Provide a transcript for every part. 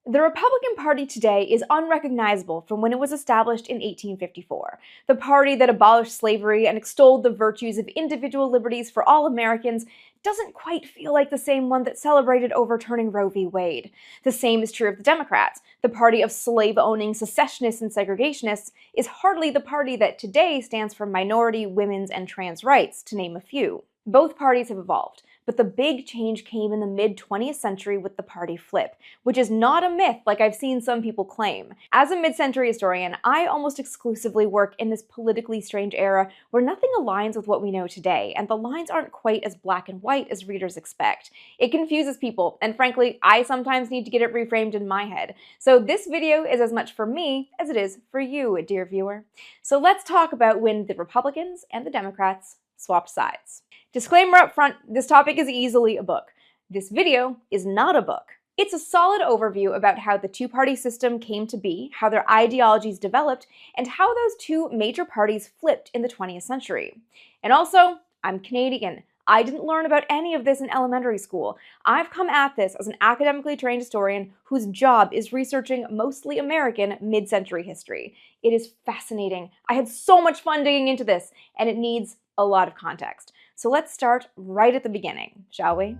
The Republican Party today is unrecognizable from when it was established in 1854. The party that abolished slavery and extolled the virtues of individual liberties for all Americans doesn't quite feel like the same one that celebrated overturning Roe v. Wade. The same is true of the Democrats. The party of slave-owning secessionists and segregationists is hardly the party that today stands for minority, women's, and trans rights, to name a few. Both parties have evolved, but the big change came in the mid-20th century with the party flip, which is not a myth like I've seen some people claim. As a mid-century historian, I almost exclusively work in this politically strange era where nothing aligns with what we know today, and the lines aren't quite as black and white as readers expect. It confuses people, and frankly, I sometimes need to get it reframed in my head. So this video is as much for me as it is for you, dear viewer. So let's talk about when the Republicans and the Democrats swapped sides. Disclaimer up front, this topic is easily a book. This video is not a book. It's a solid overview about how the two-party system came to be, how their ideologies developed, and how those two major parties flipped in the 20th century. And also, I'm Canadian. I didn't learn about any of this in elementary school. I've come at this as an academically trained historian whose job is researching mostly American mid-century history. It is fascinating. I had so much fun digging into this, and it needs a lot of context. So let's start right at the beginning, shall we?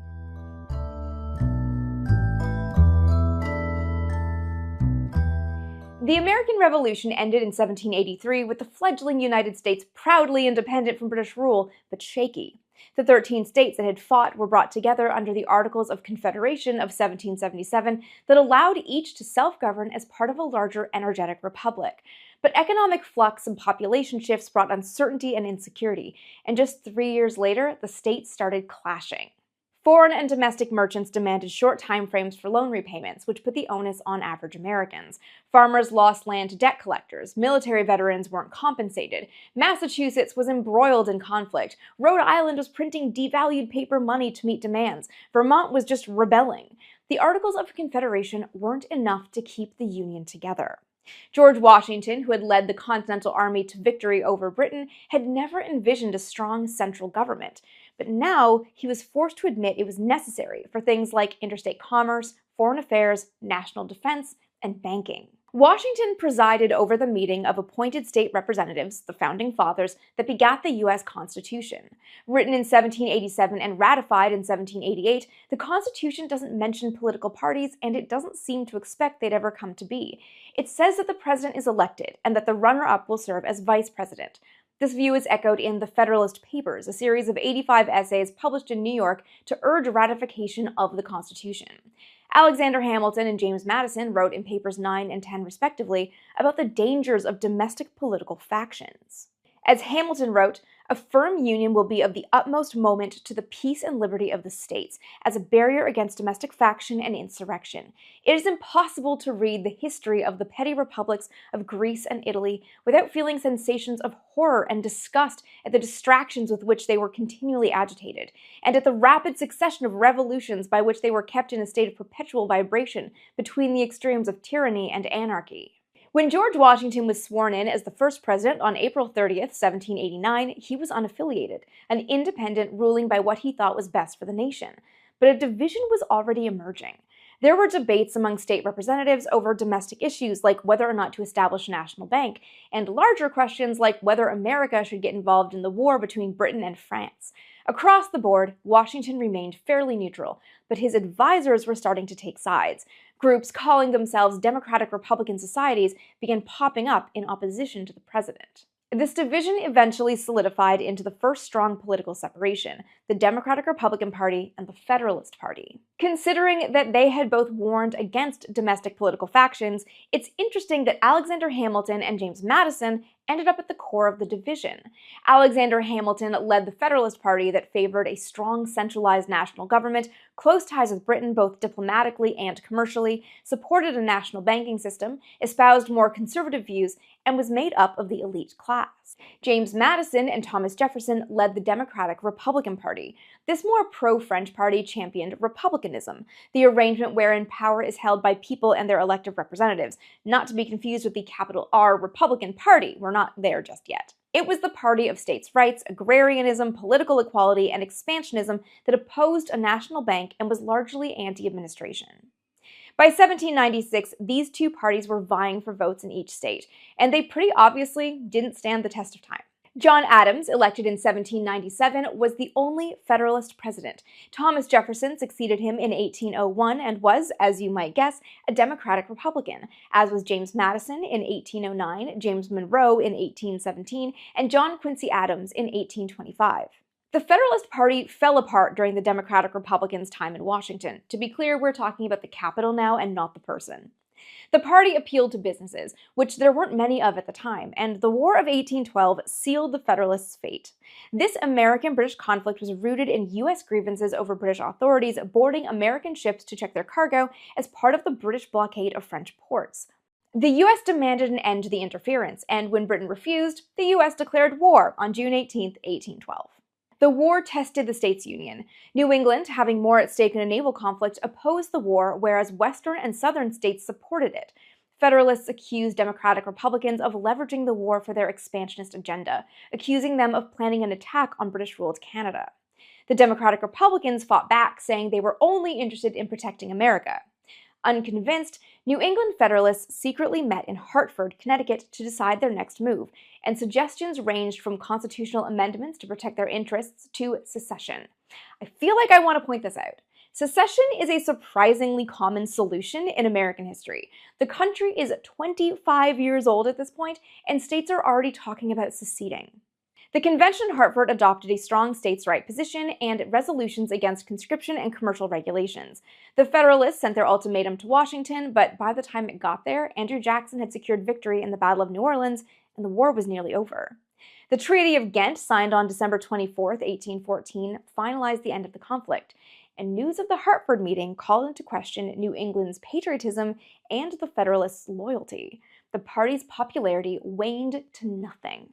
The American Revolution ended in 1783 with the fledgling United States proudly independent from British rule, but shaky. The 13 states that had fought were brought together under the Articles of Confederation of 1777 that allowed each to self-govern as part of a larger energetic republic. But economic flux and population shifts brought uncertainty and insecurity, and just 3 years later, the states started clashing. Foreign and domestic merchants demanded short time frames for loan repayments, which put the onus on average Americans. Farmers lost land to debt collectors. Military veterans weren't compensated. Massachusetts was embroiled in conflict. Rhode Island was printing devalued paper money to meet demands. Vermont was just rebelling. The Articles of Confederation weren't enough to keep the Union together. George Washington, who had led the Continental Army to victory over Britain, had never envisioned a strong central government. But now he was forced to admit it was necessary for things like interstate commerce, foreign affairs, national defense, and banking. Washington presided over the meeting of appointed state representatives, the Founding Fathers, that begat the U.S. Constitution. Written in 1787 and ratified in 1788, the Constitution doesn't mention political parties, and it doesn't seem to expect they'd ever come to be. It says that the president is elected, and that the runner-up will serve as vice president. This view is echoed in the Federalist Papers, a series of 85 essays published in New York to urge ratification of the Constitution. Alexander Hamilton and James Madison wrote in Papers 9 and 10 respectively about the dangers of domestic political factions. As Hamilton wrote, "A firm union will be of the utmost moment to the peace and liberty of the states, as a barrier against domestic faction and insurrection. It is impossible to read the history of the petty republics of Greece and Italy without feeling sensations of horror and disgust at the distractions with which they were continually agitated, and at the rapid succession of revolutions by which they were kept in a state of perpetual vibration between the extremes of tyranny and anarchy." When George Washington was sworn in as the first president on April 30th, 1789, he was unaffiliated, an independent ruling by what he thought was best for the nation. But a division was already emerging. There were debates among state representatives over domestic issues like whether or not to establish a national bank, and larger questions like whether America should get involved in the war between Britain and France. Across the board, Washington remained fairly neutral, but his advisors were starting to take sides. Groups calling themselves Democratic Republican societies began popping up in opposition to the president. This division eventually solidified into the first strong political separation, the Democratic Republican Party and the Federalist Party. Considering that they had both warned against domestic political factions, it's interesting that Alexander Hamilton and James Madison ended up at the core of the division. Alexander Hamilton led the Federalist Party that favored a strong centralized national government, close ties with Britain both diplomatically and commercially, supported a national banking system, espoused more conservative views, and was made up of the elite class. James Madison and Thomas Jefferson led the Democratic Republican Party. This more pro-French party championed republicanism, the arrangement wherein power is held by people and their elected representatives, not to be confused with the capital R Republican Party. We're not there just yet. It was the party of states' rights, agrarianism, political equality, and expansionism that opposed a national bank and was largely anti-administration. By 1796, these two parties were vying for votes in each state, and they pretty obviously didn't stand the test of time. John Adams, elected in 1797, was the only Federalist president. Thomas Jefferson succeeded him in 1801 and was, as you might guess, a Democratic Republican, as was James Madison in 1809, James Monroe in 1817, and John Quincy Adams in 1825. The Federalist Party fell apart during the Democratic Republicans' time in Washington. To be clear, we're talking about the capital now and not the person. The party appealed to businesses, which there weren't many of at the time, and the War of 1812 sealed the Federalists' fate. This American-British conflict was rooted in U.S. grievances over British authorities boarding American ships to check their cargo as part of the British blockade of French ports. The U.S. demanded an end to the interference, and when Britain refused, the U.S. declared war on June 18, 1812. The war tested the states' union. New England, having more at stake in a naval conflict, opposed the war, whereas Western and Southern states supported it. Federalists accused Democratic Republicans of leveraging the war for their expansionist agenda, accusing them of planning an attack on British-ruled Canada. The Democratic Republicans fought back, saying they were only interested in protecting America. Unconvinced, New England Federalists secretly met in Hartford, Connecticut to decide their next move, and suggestions ranged from constitutional amendments to protect their interests to secession. I feel like I want to point this out. Secession is a surprisingly common solution in American history. The country is 25 years old at this point, and states are already talking about seceding. The convention in Hartford adopted a strong states' right position and resolutions against conscription and commercial regulations. The Federalists sent their ultimatum to Washington, but by the time it got there, Andrew Jackson had secured victory in the Battle of New Orleans, and the war was nearly over. The Treaty of Ghent, signed on December 24, 1814, finalized the end of the conflict, and news of the Hartford meeting called into question New England's patriotism and the Federalists' loyalty. The party's popularity waned to nothing.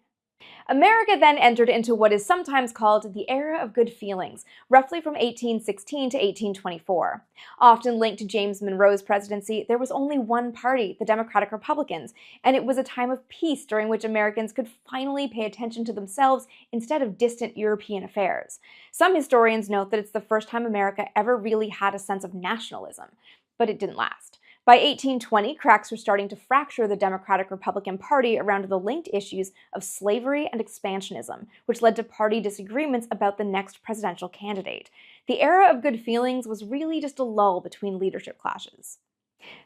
America then entered into what is sometimes called the Era of Good Feelings, roughly from 1816 to 1824. Often linked to James Monroe's presidency, there was only one party, the Democratic Republicans, and it was a time of peace during which Americans could finally pay attention to themselves instead of distant European affairs. Some historians note that it's the first time America ever really had a sense of nationalism, but it didn't last. By 1820, cracks were starting to fracture the Democratic-Republican Party around the linked issues of slavery and expansionism, which led to party disagreements about the next presidential candidate. The Era of Good Feelings was really just a lull between leadership clashes.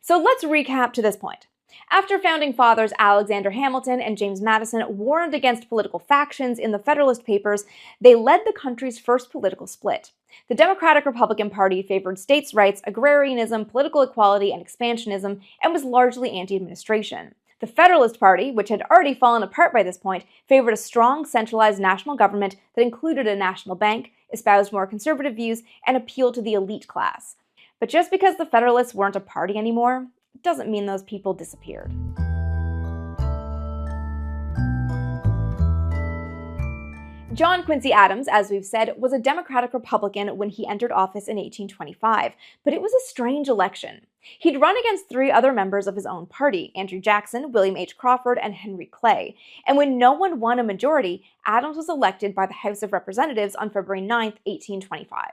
So let's recap to this point. After Founding Fathers Alexander Hamilton and James Madison warned against political factions in the Federalist Papers, they led the country's first political split. The Democratic-Republican Party favored states' rights, agrarianism, political equality, and expansionism, and was largely anti-administration. The Federalist Party, which had already fallen apart by this point, favored a strong, centralized national government that included a national bank, espoused more conservative views, and appealed to the elite class. But just because the Federalists weren't a party anymore, doesn't mean those people disappeared. John Quincy Adams, as we've said, was a Democratic Republican when he entered office in 1825, but it was a strange election. He'd run against three other members of his own party, Andrew Jackson, William H. Crawford, and Henry Clay, and when no one won a majority, Adams was elected by the House of Representatives on February 9, 1825.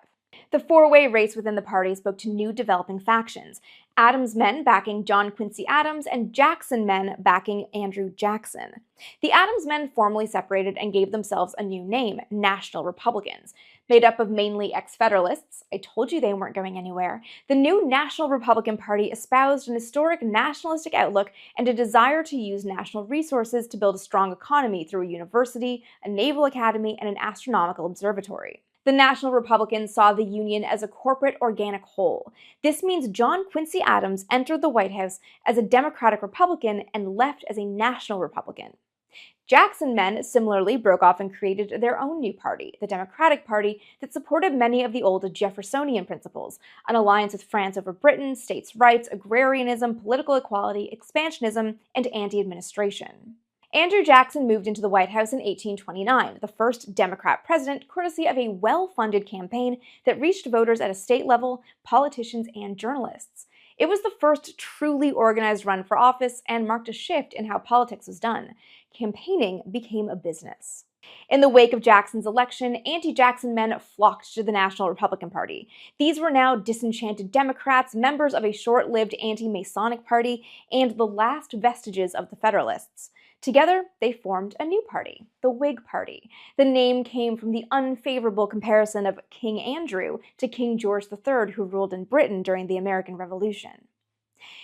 The four-way race within the party spoke to new developing factions, Adams men backing John Quincy Adams and Jackson men backing Andrew Jackson. The Adams men formally separated and gave themselves a new name, National Republicans. Made up of mainly ex-Federalists, I told you they weren't going anywhere, the new National Republican Party espoused an historic nationalistic outlook and a desire to use national resources to build a strong economy through a university, a naval academy, and an astronomical observatory. The National Republicans saw the Union as a corporate organic whole. This means John Quincy Adams entered the White House as a Democratic Republican and left as a National Republican. Jackson men similarly broke off and created their own new party, the Democratic Party, that supported many of the old Jeffersonian principles, an alliance with France over Britain, states' rights, agrarianism, political equality, expansionism, and anti-administration. Andrew Jackson moved into the White House in 1829, the first Democrat president, courtesy of a well-funded campaign that reached voters at a state level, politicians, and journalists. It was the first truly organized run for office and marked a shift in how politics was done. Campaigning became a business. In the wake of Jackson's election, anti-Jackson men flocked to the National Republican Party. These were now disenchanted Democrats, members of a short-lived anti-Masonic party, and the last vestiges of the Federalists. Together, they formed a new party, the Whig Party. The name came from the unfavorable comparison of King Andrew to King George III, who ruled in Britain during the American Revolution.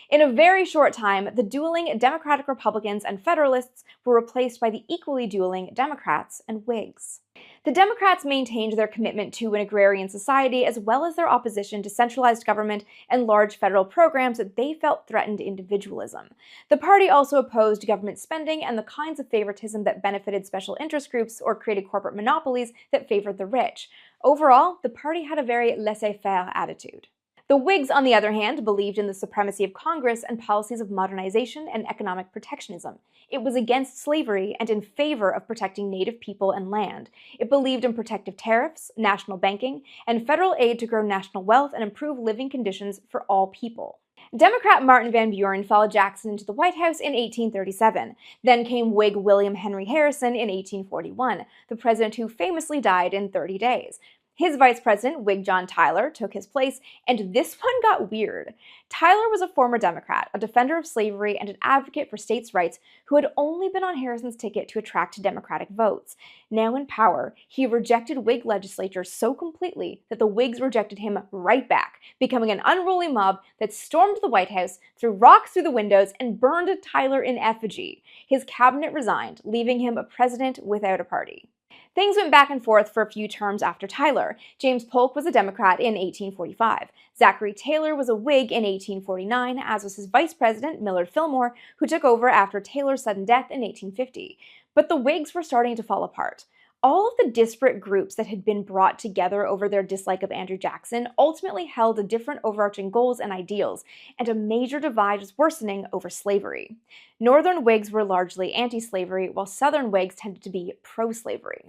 In a very short time, the dueling Democratic Republicans and Federalists were replaced by the equally dueling Democrats and Whigs. The Democrats maintained their commitment to an agrarian society as well as their opposition to centralized government and large federal programs that they felt threatened individualism. The party also opposed government spending and the kinds of favoritism that benefited special interest groups or created corporate monopolies that favored the rich. Overall, the party had a very laissez-faire attitude. The Whigs, on the other hand, believed in the supremacy of Congress and policies of modernization and economic protectionism. It was against slavery and in favor of protecting Native people and land. It believed in protective tariffs, national banking, and federal aid to grow national wealth and improve living conditions for all people. Democrat Martin Van Buren followed Jackson into the White House in 1837. Then came Whig William Henry Harrison in 1841, the president who famously died in 30 days. His vice president, Whig John Tyler, took his place, and this one got weird. Tyler was a former Democrat, a defender of slavery, and an advocate for states' rights who had only been on Harrison's ticket to attract Democratic votes. Now in power, he rejected Whig legislatures so completely that the Whigs rejected him right back, becoming an unruly mob that stormed the White House, threw rocks through the windows, and burned Tyler in effigy. His cabinet resigned, leaving him a president without a party. Things went back and forth for a few terms after Tyler. James Polk was a Democrat in 1845. Zachary Taylor was a Whig in 1849, as was his vice president, Millard Fillmore, who took over after Taylor's sudden death in 1850. But the Whigs were starting to fall apart. All of the disparate groups that had been brought together over their dislike of Andrew Jackson ultimately held different overarching goals and ideals, and a major divide was worsening over slavery. Northern Whigs were largely anti-slavery, while Southern Whigs tended to be pro-slavery.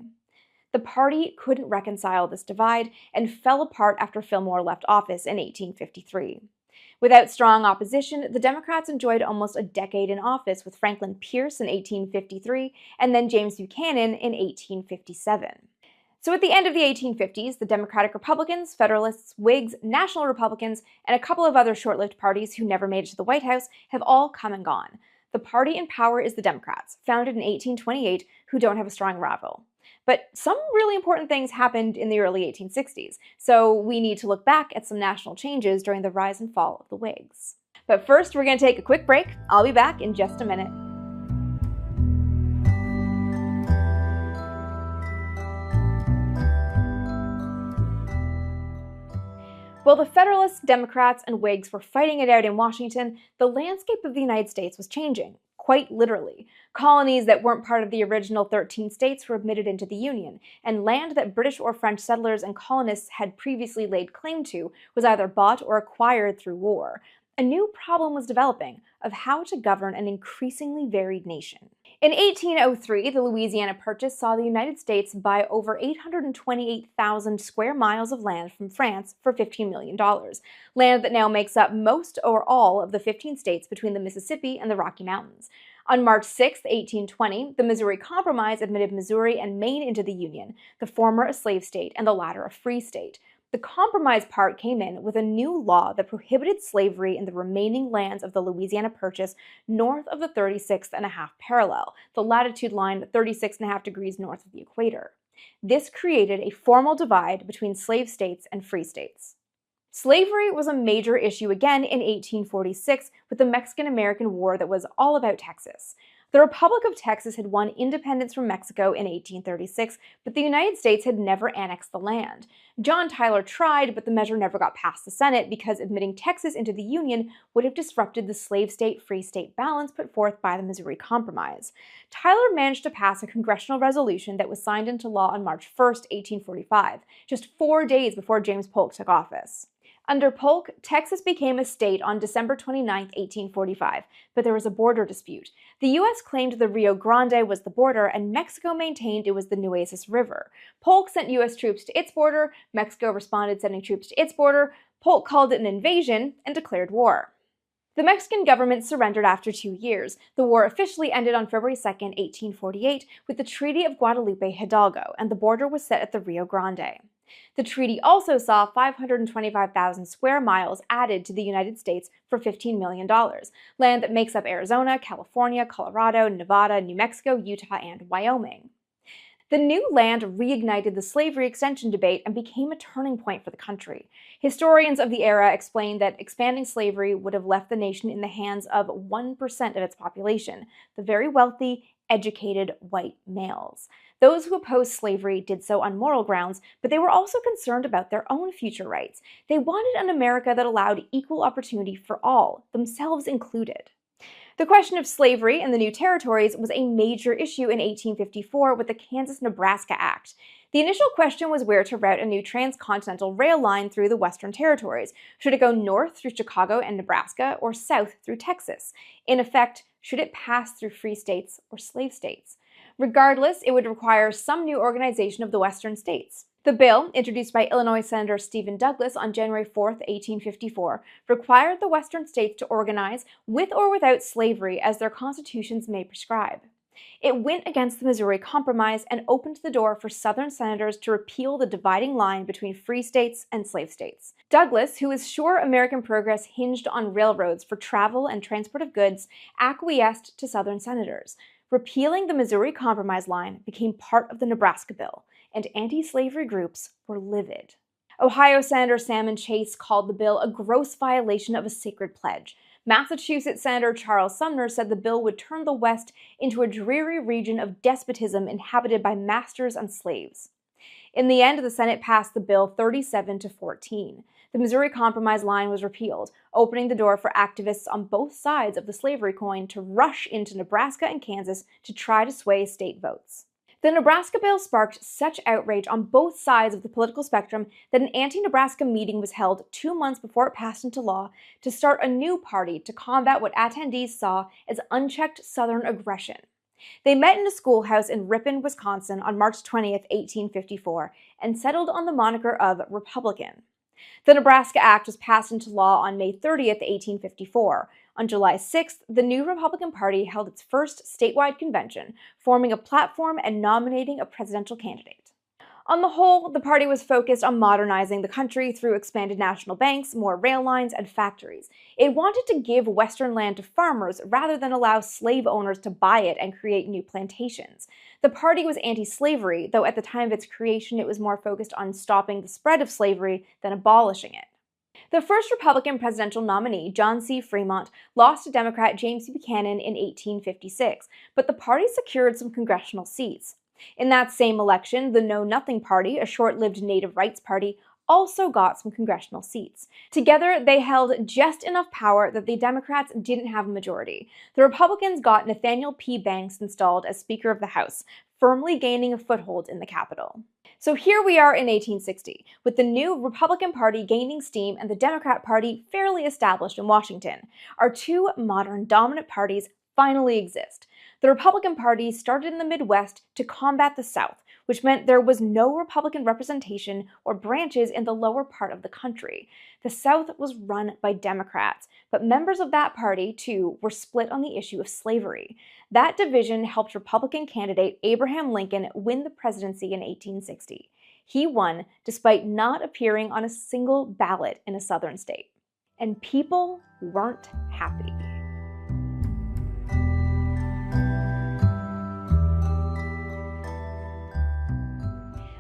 The party couldn't reconcile this divide and fell apart after Fillmore left office in 1853. Without strong opposition, the Democrats enjoyed almost a decade in office with Franklin Pierce in 1853 and then James Buchanan in 1857. So at the end of the 1850s, the Democratic Republicans, Federalists, Whigs, National Republicans, and a couple of other short-lived parties who never made it to the White House have all come and gone. The party in power is the Democrats, founded in 1828, who don't have a strong rival. But some really important things happened in the early 1860s, so we need to look back at some national changes during the rise and fall of the Whigs. But first, we're going to take a quick break. I'll be back in just a minute. While the Federalists, Democrats, and Whigs were fighting it out in Washington, the landscape of the United States was changing. Quite literally. Colonies that weren't part of the original 13 states were admitted into the Union, and land that British or French settlers and colonists had previously laid claim to was either bought or acquired through war. A new problem was developing of how to govern an increasingly varied nation. In 1803, the Louisiana Purchase saw the United States buy over 828,000 square miles of land from France for $15 million, land that now makes up most or all of the 15 states between the Mississippi and the Rocky Mountains. On March 6, 1820, the Missouri Compromise admitted Missouri and Maine into the Union, the former a slave state and the latter a free state. The compromise part came in with a new law that prohibited slavery in the remaining lands of the Louisiana Purchase north of the 36.5 parallel, the latitude line 36.5 degrees north of the equator. This created a formal divide between slave states and free states. Slavery was a major issue again in 1846 with the Mexican-American War that was all about Texas. The Republic of Texas had won independence from Mexico in 1836, but the United States had never annexed the land. John Tyler tried, but the measure never got past the Senate because admitting Texas into the Union would have disrupted the slave state-free state balance put forth by the Missouri Compromise. Tyler managed to pass a congressional resolution that was signed into law on March 1, 1845, just 4 days before James Polk took office. Under Polk, Texas became a state on December 29, 1845, but there was a border dispute. The U.S. claimed the Rio Grande was the border, and Mexico maintained it was the Nueces River. Polk sent U.S. troops to its border, Mexico responded sending troops to its border, Polk called it an invasion, and declared war. The Mexican government surrendered after 2 years. The war officially ended on February 2, 1848, with the Treaty of Guadalupe Hidalgo, and the border was set at the Rio Grande. The treaty also saw 525,000 square miles added to the United States for $15 million, land that makes up Arizona, California, Colorado, Nevada, New Mexico, Utah, and Wyoming. The new land reignited the slavery extension debate and became a turning point for the country. Historians of the era explain that expanding slavery would have left the nation in the hands of 1% of its population, the very wealthy, educated white males. Those who opposed slavery did so on moral grounds, but they were also concerned about their own future rights. They wanted an America that allowed equal opportunity for all, themselves included. The question of slavery in the new territories was a major issue in 1854 with the Kansas-Nebraska Act. The initial question was where to route a new transcontinental rail line through the Western Territories. Should it go north through Chicago and Nebraska, or south through Texas? In effect, should it pass through free states or slave states? Regardless, it would require some new organization of the Western states. The bill, introduced by Illinois Senator Stephen Douglas on January 4, 1854, required the Western states to organize with or without slavery as their constitutions may prescribe. It went against the Missouri Compromise and opened the door for Southern senators to repeal the dividing line between free states and slave states. Douglas, who was sure American progress hinged on railroads for travel and transport of goods, acquiesced to Southern senators. Repealing the Missouri Compromise line became part of the Nebraska bill, and anti-slavery groups were livid. Ohio Senator Salmon Chase called the bill a gross violation of a sacred pledge. Massachusetts Senator Charles Sumner said the bill would turn the West into a dreary region of despotism inhabited by masters and slaves. In the end, the Senate passed the bill 37-14. The Missouri Compromise line was repealed, opening the door for activists on both sides of the slavery coin to rush into Nebraska and Kansas to try to sway state votes. The Nebraska bill sparked such outrage on both sides of the political spectrum that an anti-Nebraska meeting was held 2 months before it passed into law to start a new party to combat what attendees saw as unchecked Southern aggression. They met in a schoolhouse in Ripon, Wisconsin on March 20, 1854, and settled on the moniker of Republican. The Nebraska Act was passed into law on May 30, 1854. On July 6th, the new Republican Party held its first statewide convention, forming a platform and nominating a presidential candidate. On the whole, the party was focused on modernizing the country through expanded national banks, more rail lines, and factories. It wanted to give Western land to farmers rather than allow slave owners to buy it and create new plantations. The party was anti-slavery, though at the time of its creation it was more focused on stopping the spread of slavery than abolishing it. The first Republican presidential nominee, John C. Fremont, lost to Democrat James Buchanan in 1856, but the party secured some congressional seats. In that same election, the Know Nothing Party, a short-lived native rights party, also got some congressional seats. Together, they held just enough power that the Democrats didn't have a majority. The Republicans got Nathaniel P. Banks installed as Speaker of the House, firmly gaining a foothold in the Capitol. So here we are in 1860, with the new Republican Party gaining steam and the Democrat Party fairly established in Washington. Our two modern dominant parties finally exist. The Republican Party started in the Midwest to combat the South, which meant there was no Republican representation or branches in the lower part of the country. The South was run by Democrats, but members of that party, too, were split on the issue of slavery. That division helped Republican candidate Abraham Lincoln win the presidency in 1860. He won despite not appearing on a single ballot in a Southern state. And people weren't happy.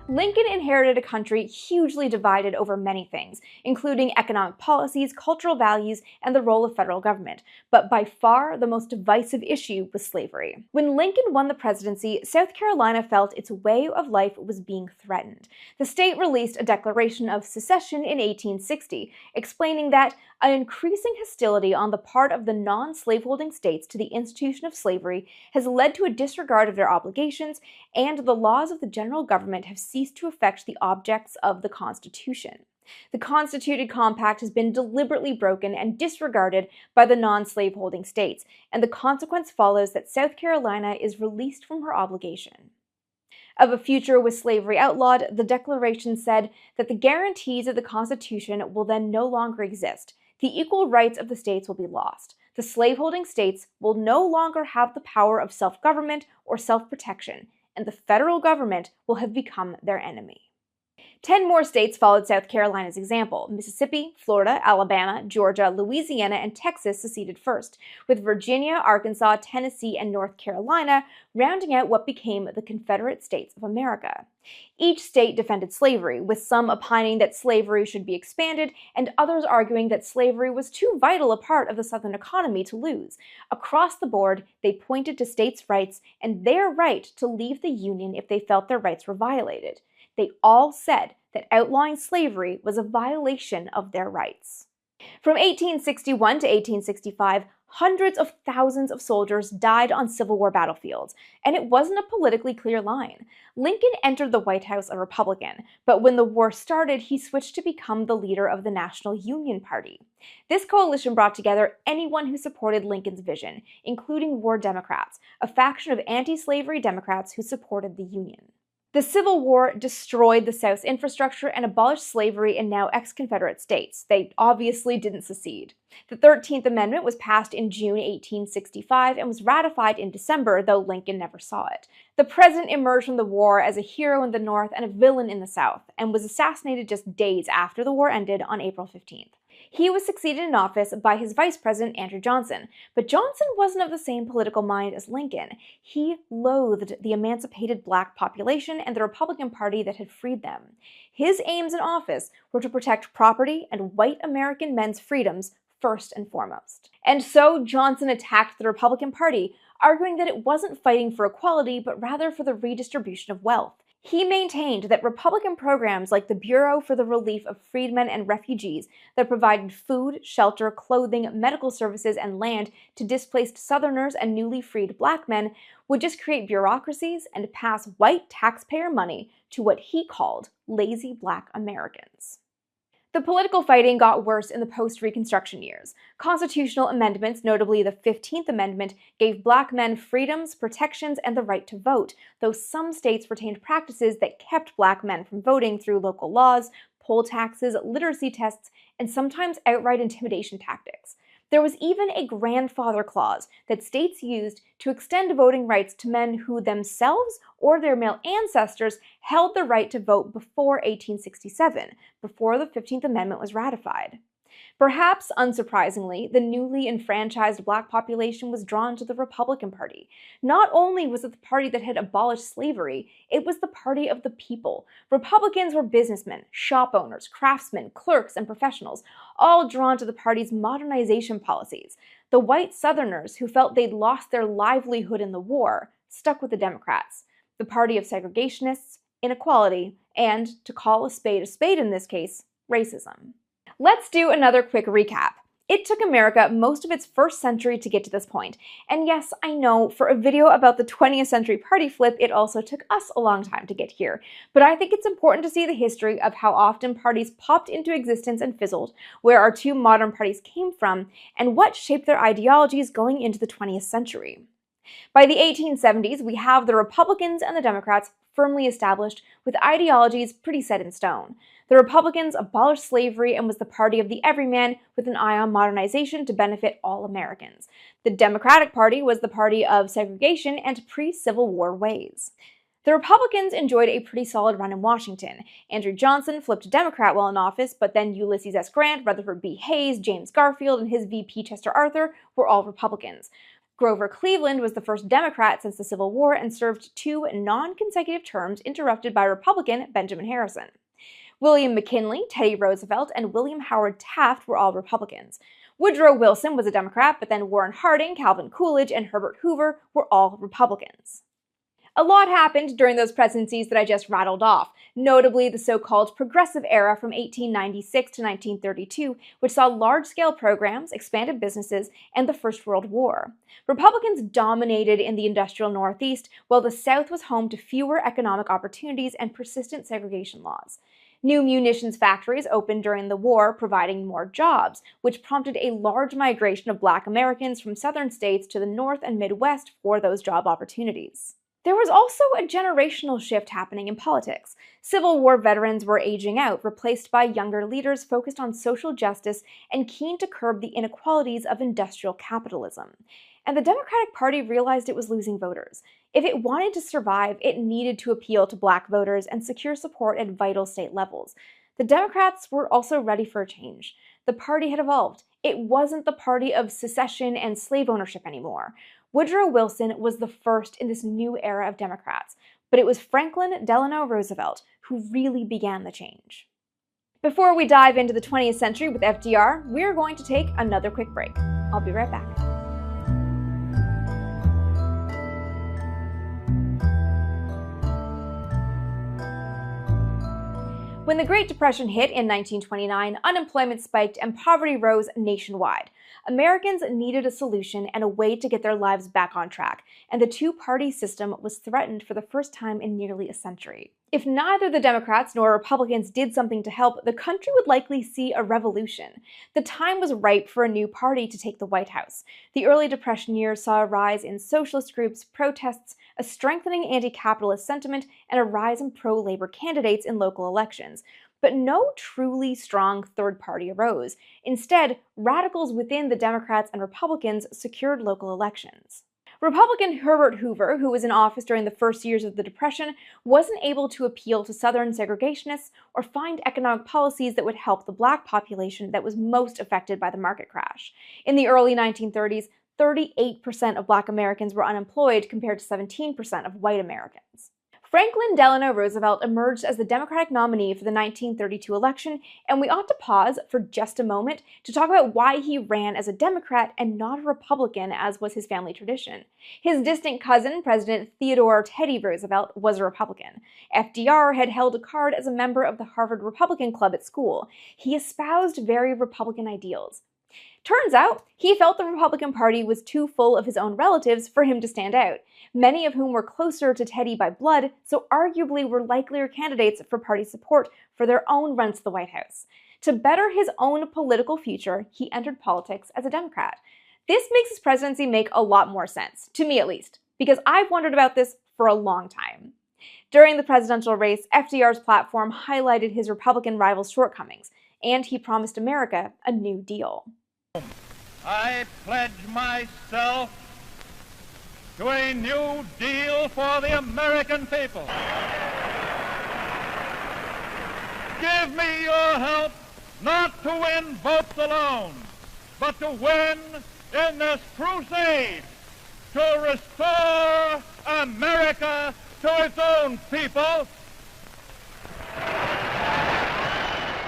Lincoln inherited a country hugely divided over many things, including economic policies, cultural values, and the role of federal government. But by far, the most divisive issue was slavery. When Lincoln won the presidency, South Carolina felt its way of life was being threatened. The state released a declaration of secession in 1860, explaining that an increasing hostility on the part of the non-slaveholding states to the institution of slavery has led to a disregard of their obligations, and the laws of the general government have ceased to affect the objects of the Constitution. The constituted compact has been deliberately broken and disregarded by the non-slaveholding states, and the consequence follows that South Carolina is released from her obligation. Of a future with slavery outlawed, the Declaration said that the guarantees of the Constitution will then no longer exist. the equal rights of the states will be lost. The slaveholding states will no longer have the power of self-government or self-protection, and the federal government will have become their enemy. 10 more states followed South Carolina's example. Mississippi, Florida, Alabama, Georgia, Louisiana, and Texas seceded first, with Virginia, Arkansas, Tennessee, and North Carolina rounding out what became the Confederate States of America. Each state defended slavery, with some opining that slavery should be expanded and others arguing that slavery was too vital a part of the Southern economy to lose. Across the board, they pointed to states' rights and their right to leave the Union if they felt their rights were violated. They all said that outlawing slavery was a violation of their rights. From 1861 to 1865, hundreds of thousands of soldiers died on Civil War battlefields, and it wasn't a politically clear line. Lincoln entered the White House a Republican, but when the war started, he switched to become the leader of the National Union Party. This coalition brought together anyone who supported Lincoln's vision, including war Democrats, a faction of anti-slavery Democrats who supported the Union. The Civil War destroyed the South's infrastructure and abolished slavery in now ex-Confederate states. They obviously didn't secede. The 13th Amendment was passed in June 1865 and was ratified in December, though Lincoln never saw it. The president emerged from the war as a hero in the North and a villain in the South, and was assassinated just days after the war ended on April 15th. He was succeeded in office by his vice president, Andrew Johnson, but Johnson wasn't of the same political mind as Lincoln. He loathed the emancipated black population and the Republican Party that had freed them. His aims in office were to protect property and white American men's freedoms first and foremost. And so Johnson attacked the Republican Party, arguing that it wasn't fighting for equality, but rather for the redistribution of wealth. He maintained that Republican programs like the Bureau for the Relief of Freedmen and Refugees that provided food, shelter, clothing, medical services, and land to displaced Southerners and newly freed black men would just create bureaucracies and pass white taxpayer money to what he called lazy black Americans. The political fighting got worse in the post-Reconstruction years. Constitutional amendments, notably the 15th Amendment, gave black men freedoms, protections, and the right to vote, though some states retained practices that kept black men from voting through local laws, poll taxes, literacy tests, and sometimes outright intimidation tactics. There was even a grandfather clause that states used to extend voting rights to men who themselves or their male ancestors held the right to vote before 1867, before the 15th Amendment was ratified. Perhaps unsurprisingly, the newly enfranchised black population was drawn to the Republican Party. Not only was it the party that had abolished slavery, it was the party of the people. Republicans were businessmen, shop owners, craftsmen, clerks, and professionals, all drawn to the party's modernization policies. The white Southerners, who felt they'd lost their livelihood in the war, stuck with the Democrats, the party of segregationists, inequality, and, to call a spade in this case, racism. Let's do another quick recap. It took America most of its first century to get to this point. And yes, I know, for a video about the 20th century party flip, it also took us a long time to get here. But I think it's important to see the history of how often parties popped into existence and fizzled, where our two modern parties came from, and what shaped their ideologies going into the 20th century. By the 1870s, we have the Republicans and the Democrats firmly established, with ideologies pretty set in stone. The Republicans abolished slavery and was the party of the everyman, with an eye on modernization to benefit all Americans. The Democratic Party was the party of segregation and pre-Civil War ways. The Republicans enjoyed a pretty solid run in Washington. Andrew Johnson flipped Democrat while in office, but then Ulysses S. Grant, Rutherford B. Hayes, James Garfield, and his VP Chester Arthur were all Republicans. Grover Cleveland was the first Democrat since the Civil War and served 2 non-consecutive terms interrupted by Republican Benjamin Harrison. William McKinley, Teddy Roosevelt, and William Howard Taft were all Republicans. Woodrow Wilson was a Democrat, but then Warren Harding, Calvin Coolidge, and Herbert Hoover were all Republicans. A lot happened during those presidencies that I just rattled off, notably the so-called Progressive Era from 1896 to 1932, which saw large-scale programs, expanded businesses, and the First World War. Republicans dominated in the industrial Northeast, while the South was home to fewer economic opportunities and persistent segregation laws. New munitions factories opened during the war, providing more jobs, which prompted a large migration of Black Americans from southern states to the North and Midwest for those job opportunities. There was also a generational shift happening in politics. Civil War veterans were aging out, replaced by younger leaders focused on social justice and keen to curb the inequalities of industrial capitalism. And the Democratic Party realized it was losing voters. If it wanted to survive, it needed to appeal to Black voters and secure support at vital state levels. The Democrats were also ready for a change. The party had evolved. It wasn't the party of secession and slave ownership anymore. Woodrow Wilson was the first in this new era of Democrats, but it was Franklin Delano Roosevelt who really began the change. Before we dive into the 20th century with FDR, we're going to take another quick break. I'll be right back. When the Great Depression hit in 1929, unemployment spiked and poverty rose nationwide. Americans needed a solution and a way to get their lives back on track, and the two-party system was threatened for the first time in nearly a century. If neither the Democrats nor Republicans did something to help, the country would likely see a revolution. The time was ripe for a new party to take the White House. The early Depression years saw a rise in socialist groups, protests, a strengthening anti-capitalist sentiment, and a rise in pro-labor candidates in local elections. But no truly strong third party arose. Instead, radicals within the Democrats and Republicans secured local elections. Republican Herbert Hoover, who was in office during the first years of the Depression, wasn't able to appeal to Southern segregationists or find economic policies that would help the Black population that was most affected by the market crash. In the early 1930s, 38% of Black Americans were unemployed compared to 17% of white Americans. Franklin Delano Roosevelt emerged as the Democratic nominee for the 1932 election, and we ought to pause for just a moment to talk about why he ran as a Democrat and not a Republican, as was his family tradition. His distant cousin, President Theodore Teddy Roosevelt, was a Republican. FDR had held a card as a member of the Harvard Republican Club at school. He espoused very Republican ideals. Turns out, he felt the Republican Party was too full of his own relatives for him to stand out, many of whom were closer to Teddy by blood, so arguably were likelier candidates for party support for their own run to the White House. To better his own political future, he entered politics as a Democrat. This makes his presidency make a lot more sense, to me at least, because I've wondered about this for a long time. During the presidential race, FDR's platform highlighted his Republican rival's shortcomings, and he promised America a New Deal. I pledge myself to a new deal for the American people. Give me your help not to win votes alone, but to win in this crusade to restore America to its own people.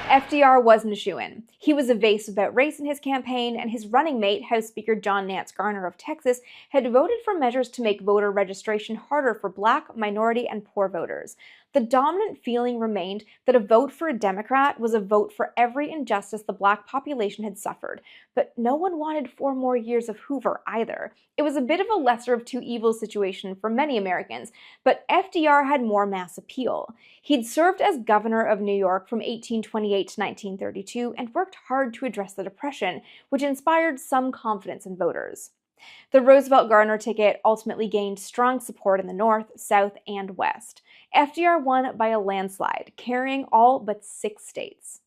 FDR wasn't a shoo-in. He was evasive about race in his campaign, and his running mate, House Speaker John Nance Garner of Texas, had voted for measures to make voter registration harder for Black, minority, and poor voters. The dominant feeling remained that a vote for a Democrat was a vote for every injustice the Black population had suffered, but no one wanted 4 more years of Hoover either. It was a bit of a lesser of two evils situation for many Americans, but FDR had more mass appeal. He'd served as governor of New York from 1828 to 1932 and worked hard to address the Depression, which inspired some confidence in voters. The Roosevelt-Garner ticket ultimately gained strong support in the North, South, and West. FDR won by a landslide, carrying all but 6 states.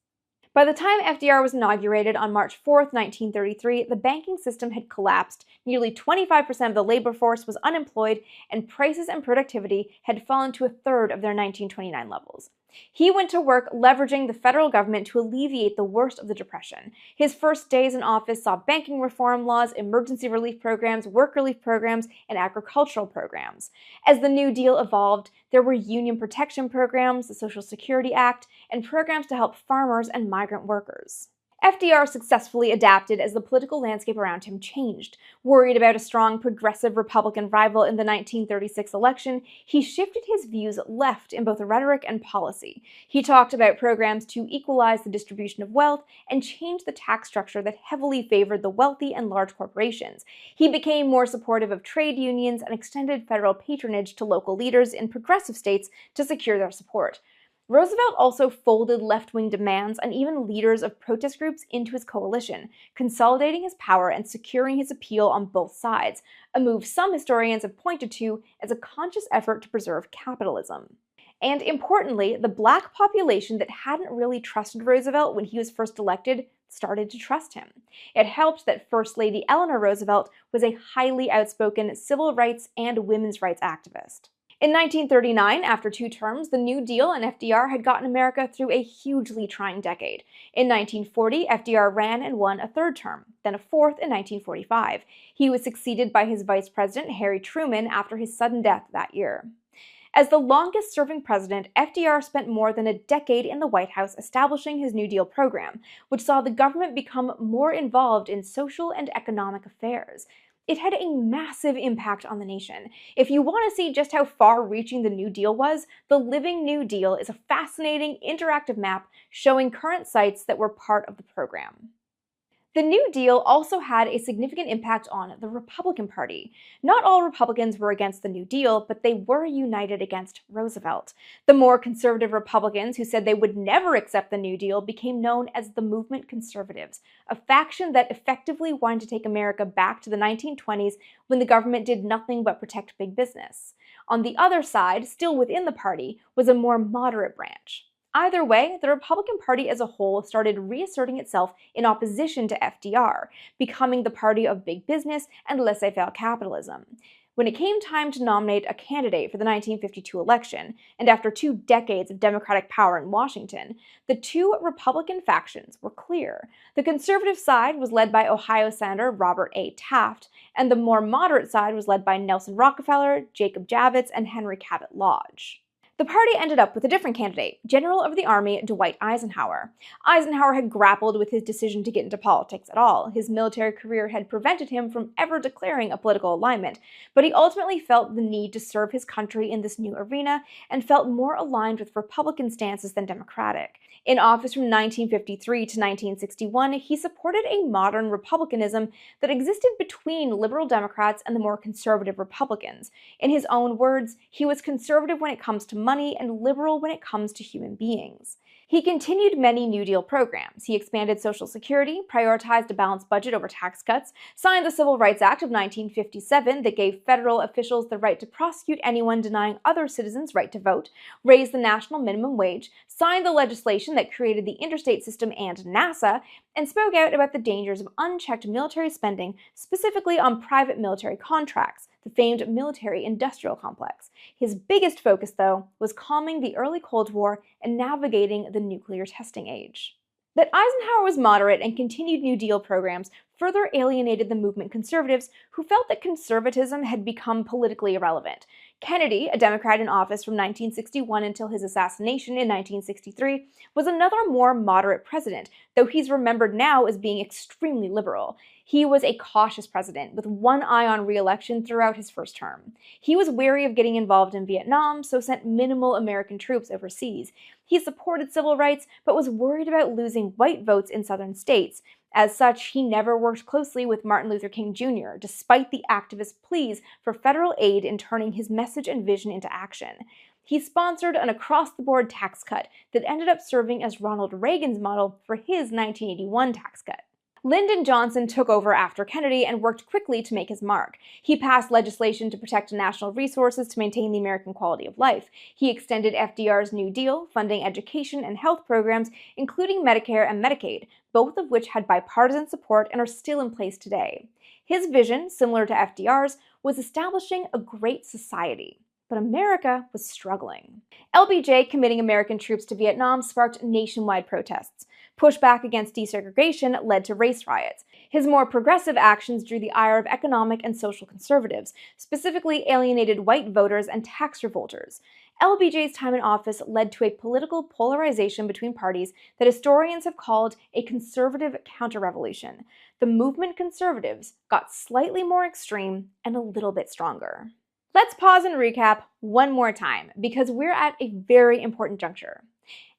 By the time FDR was inaugurated on March 4, 1933, the banking system had collapsed, nearly 25% of the labor force was unemployed, and prices and productivity had fallen to a third of their 1929 levels. He went to work leveraging the federal government to alleviate the worst of the Depression. His first days in office saw banking reform laws, emergency relief programs, work relief programs, and agricultural programs. As the New Deal evolved, there were union protection programs, the Social Security Act, and programs to help farmers and migrant workers. FDR successfully adapted as the political landscape around him changed. Worried about a strong progressive Republican rival in the 1936 election, he shifted his views left in both rhetoric and policy. He talked about programs to equalize the distribution of wealth and change the tax structure that heavily favored the wealthy and large corporations. He became more supportive of trade unions and extended federal patronage to local leaders in progressive states to secure their support. Roosevelt also folded left-wing demands and even leaders of protest groups into his coalition, consolidating his power and securing his appeal on both sides, a move some historians have pointed to as a conscious effort to preserve capitalism. And importantly, the Black population that hadn't really trusted Roosevelt when he was first elected started to trust him. It helped that First Lady Eleanor Roosevelt was a highly outspoken civil rights and women's rights activist. In 1939, after 2 terms, the New Deal and FDR had gotten America through a hugely trying decade. In 1940, FDR ran and won a 3rd term, then a 4th in 1945. He was succeeded by his vice president, Harry Truman, after his sudden death that year. As the longest-serving president, FDR spent more than a decade in the White House establishing his New Deal program, which saw the government become more involved in social and economic affairs. It had a massive impact on the nation. If you want to see just how far-reaching the New Deal was, the Living New Deal is a fascinating, interactive map showing current sites that were part of the program. The New Deal also had a significant impact on the Republican Party. Not all Republicans were against the New Deal, but they were united against Roosevelt. The more conservative Republicans who said they would never accept the New Deal became known as the Movement Conservatives, a faction that effectively wanted to take America back to the 1920s when the government did nothing but protect big business. On the other side, still within the party, was a more moderate branch. Either way, the Republican Party as a whole started reasserting itself in opposition to FDR, becoming the party of big business and laissez-faire capitalism. When it came time to nominate a candidate for the 1952 election, and after 2 decades of Democratic power in Washington, the 2 Republican factions were clear. The conservative side was led by Ohio Senator Robert A. Taft, and the more moderate side was led by Nelson Rockefeller, Jacob Javits, and Henry Cabot Lodge. The party ended up with a different candidate, General of the Army Dwight Eisenhower. Eisenhower had grappled with his decision to get into politics at all. His military career had prevented him from ever declaring a political alignment, but he ultimately felt the need to serve his country in this new arena and felt more aligned with Republican stances than Democratic. In office from 1953 to 1961, he supported a modern republicanism that existed between liberal Democrats and the more conservative Republicans. In his own words, he was conservative when it comes to money and liberal when it comes to human beings. He continued many New Deal programs. He expanded Social Security, prioritized a balanced budget over tax cuts, signed the Civil Rights Act of 1957 that gave federal officials the right to prosecute anyone denying other citizens' right to vote, raised the national minimum wage, signed the legislation that created the interstate system and NASA, and spoke out about the dangers of unchecked military spending, specifically on private military contracts, the famed military-industrial complex. His biggest focus, though, was calming the early Cold War and navigating the nuclear testing age. That Eisenhower was moderate and continued New Deal programs further alienated the movement conservatives who felt that conservatism had become politically irrelevant. Kennedy, a Democrat in office from 1961 until his assassination in 1963, was another more moderate president, though he's remembered now as being extremely liberal. He was a cautious president, with one eye on re-election throughout his first term. He was wary of getting involved in Vietnam, so sent minimal American troops overseas. He supported civil rights, but was worried about losing white votes in southern states. As such, he never worked closely with Martin Luther King Jr., despite the activist pleas for federal aid in turning his message and vision into action. He sponsored an across-the-board tax cut that ended up serving as Ronald Reagan's model for his 1981 tax cut. Lyndon Johnson took over after Kennedy and worked quickly to make his mark. He passed legislation to protect national resources to maintain the American quality of life. He extended FDR's New Deal, funding education and health programs, including Medicare and Medicaid, both of which had bipartisan support and are still in place today. His vision, similar to FDR's, was establishing a great society. But America was struggling. LBJ committing American troops to Vietnam sparked nationwide protests. Pushback against desegregation led to race riots. His more progressive actions drew the ire of economic and social conservatives, specifically alienated white voters and tax revolters. LBJ's time in office led to a political polarization between parties that historians have called a conservative counter-revolution. The movement conservatives got slightly more extreme and a little bit stronger. Let's pause and recap one more time, because we're at a very important juncture.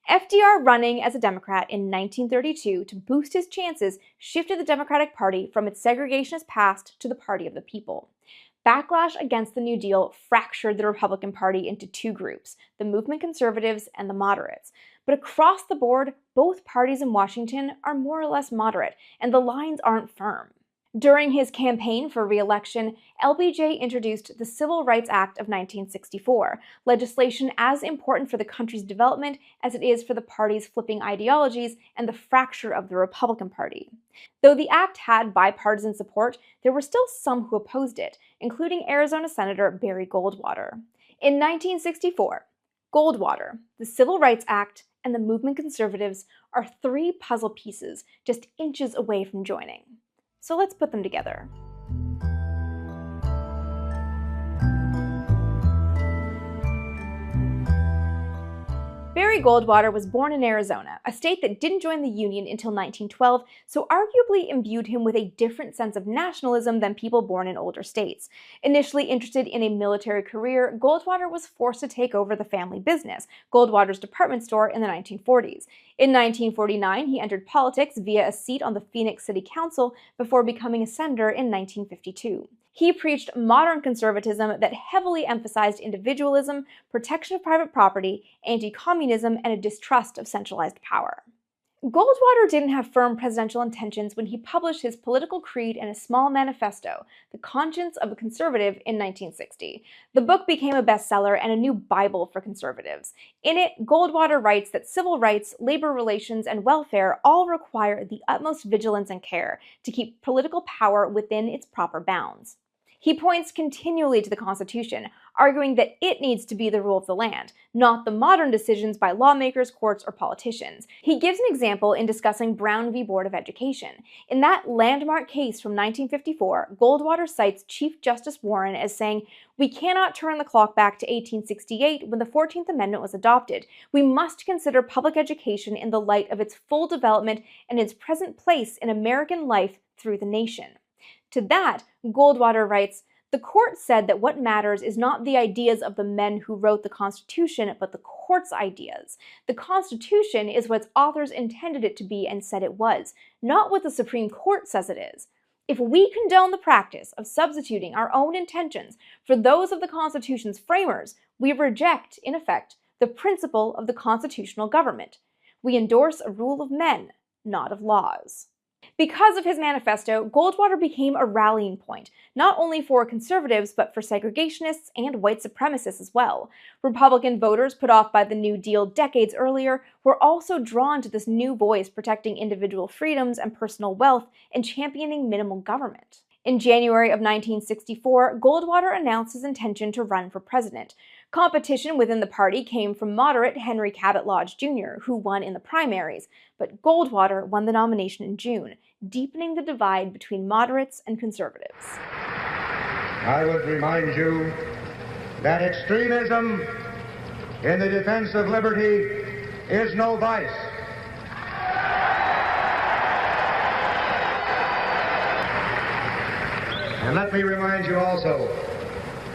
FDR running as a Democrat in 1932 to boost his chances shifted the Democratic Party from its segregationist past to the party of the people. Backlash against the New Deal fractured the Republican Party into two groups, the movement conservatives and the moderates. But across the board, both parties in Washington are more or less moderate, and the lines aren't firm. During his campaign for re-election, LBJ introduced the Civil Rights Act of 1964, legislation as important for the country's development as it is for the party's flipping ideologies and the fracture of the Republican Party. Though the act had bipartisan support, there were still some who opposed it, including Arizona Senator Barry Goldwater. In 1964, Goldwater, the Civil Rights Act, and the movement conservatives are three puzzle pieces just inches away from joining. So let's put them together. Barry Goldwater was born in Arizona, a state that didn't join the Union until 1912, so arguably imbued him with a different sense of nationalism than people born in older states. Initially interested in a military career, Goldwater was forced to take over the family business, Goldwater's department store, in the 1940s. In 1949, he entered politics via a seat on the Phoenix City Council before becoming a senator in 1952. He preached modern conservatism that heavily emphasized individualism, protection of private property, anti-communism, and a distrust of centralized power. Goldwater didn't have firm presidential intentions when he published his political creed in a small manifesto, The Conscience of a Conservative, in 1960. The book became a bestseller and a new Bible for conservatives. In it, Goldwater writes that civil rights, labor relations, and welfare all require the utmost vigilance and care to keep political power within its proper bounds. He points continually to the Constitution, arguing that it needs to be the rule of the land, not the modern decisions by lawmakers, courts, or politicians. He gives an example in discussing Brown v. Board of Education. In that landmark case from 1954, Goldwater cites Chief Justice Warren as saying, "We cannot turn the clock back to 1868 when the 14th Amendment was adopted. We must consider public education in the light of its full development and its present place in American life through the nation." To that, Goldwater writes, "The court said that what matters is not the ideas of the men who wrote the Constitution, but the court's ideas. The Constitution is what its authors intended it to be and said it was, not what the Supreme Court says it is. If we condone the practice of substituting our own intentions for those of the Constitution's framers, we reject, in effect, the principle of the constitutional government. We endorse a rule of men, not of laws." Because of his manifesto, Goldwater became a rallying point, not only for conservatives, but for segregationists and white supremacists as well. Republican voters put off by the New Deal decades earlier were also drawn to this new voice protecting individual freedoms and personal wealth and championing minimal government. In January of 1964, Goldwater announced his intention to run for president. Competition within the party came from moderate Henry Cabot Lodge Jr., who won in the primaries, but Goldwater won the nomination in June, deepening the divide between moderates and conservatives. I would remind you that extremism in the defense of liberty is no vice. And let me remind you also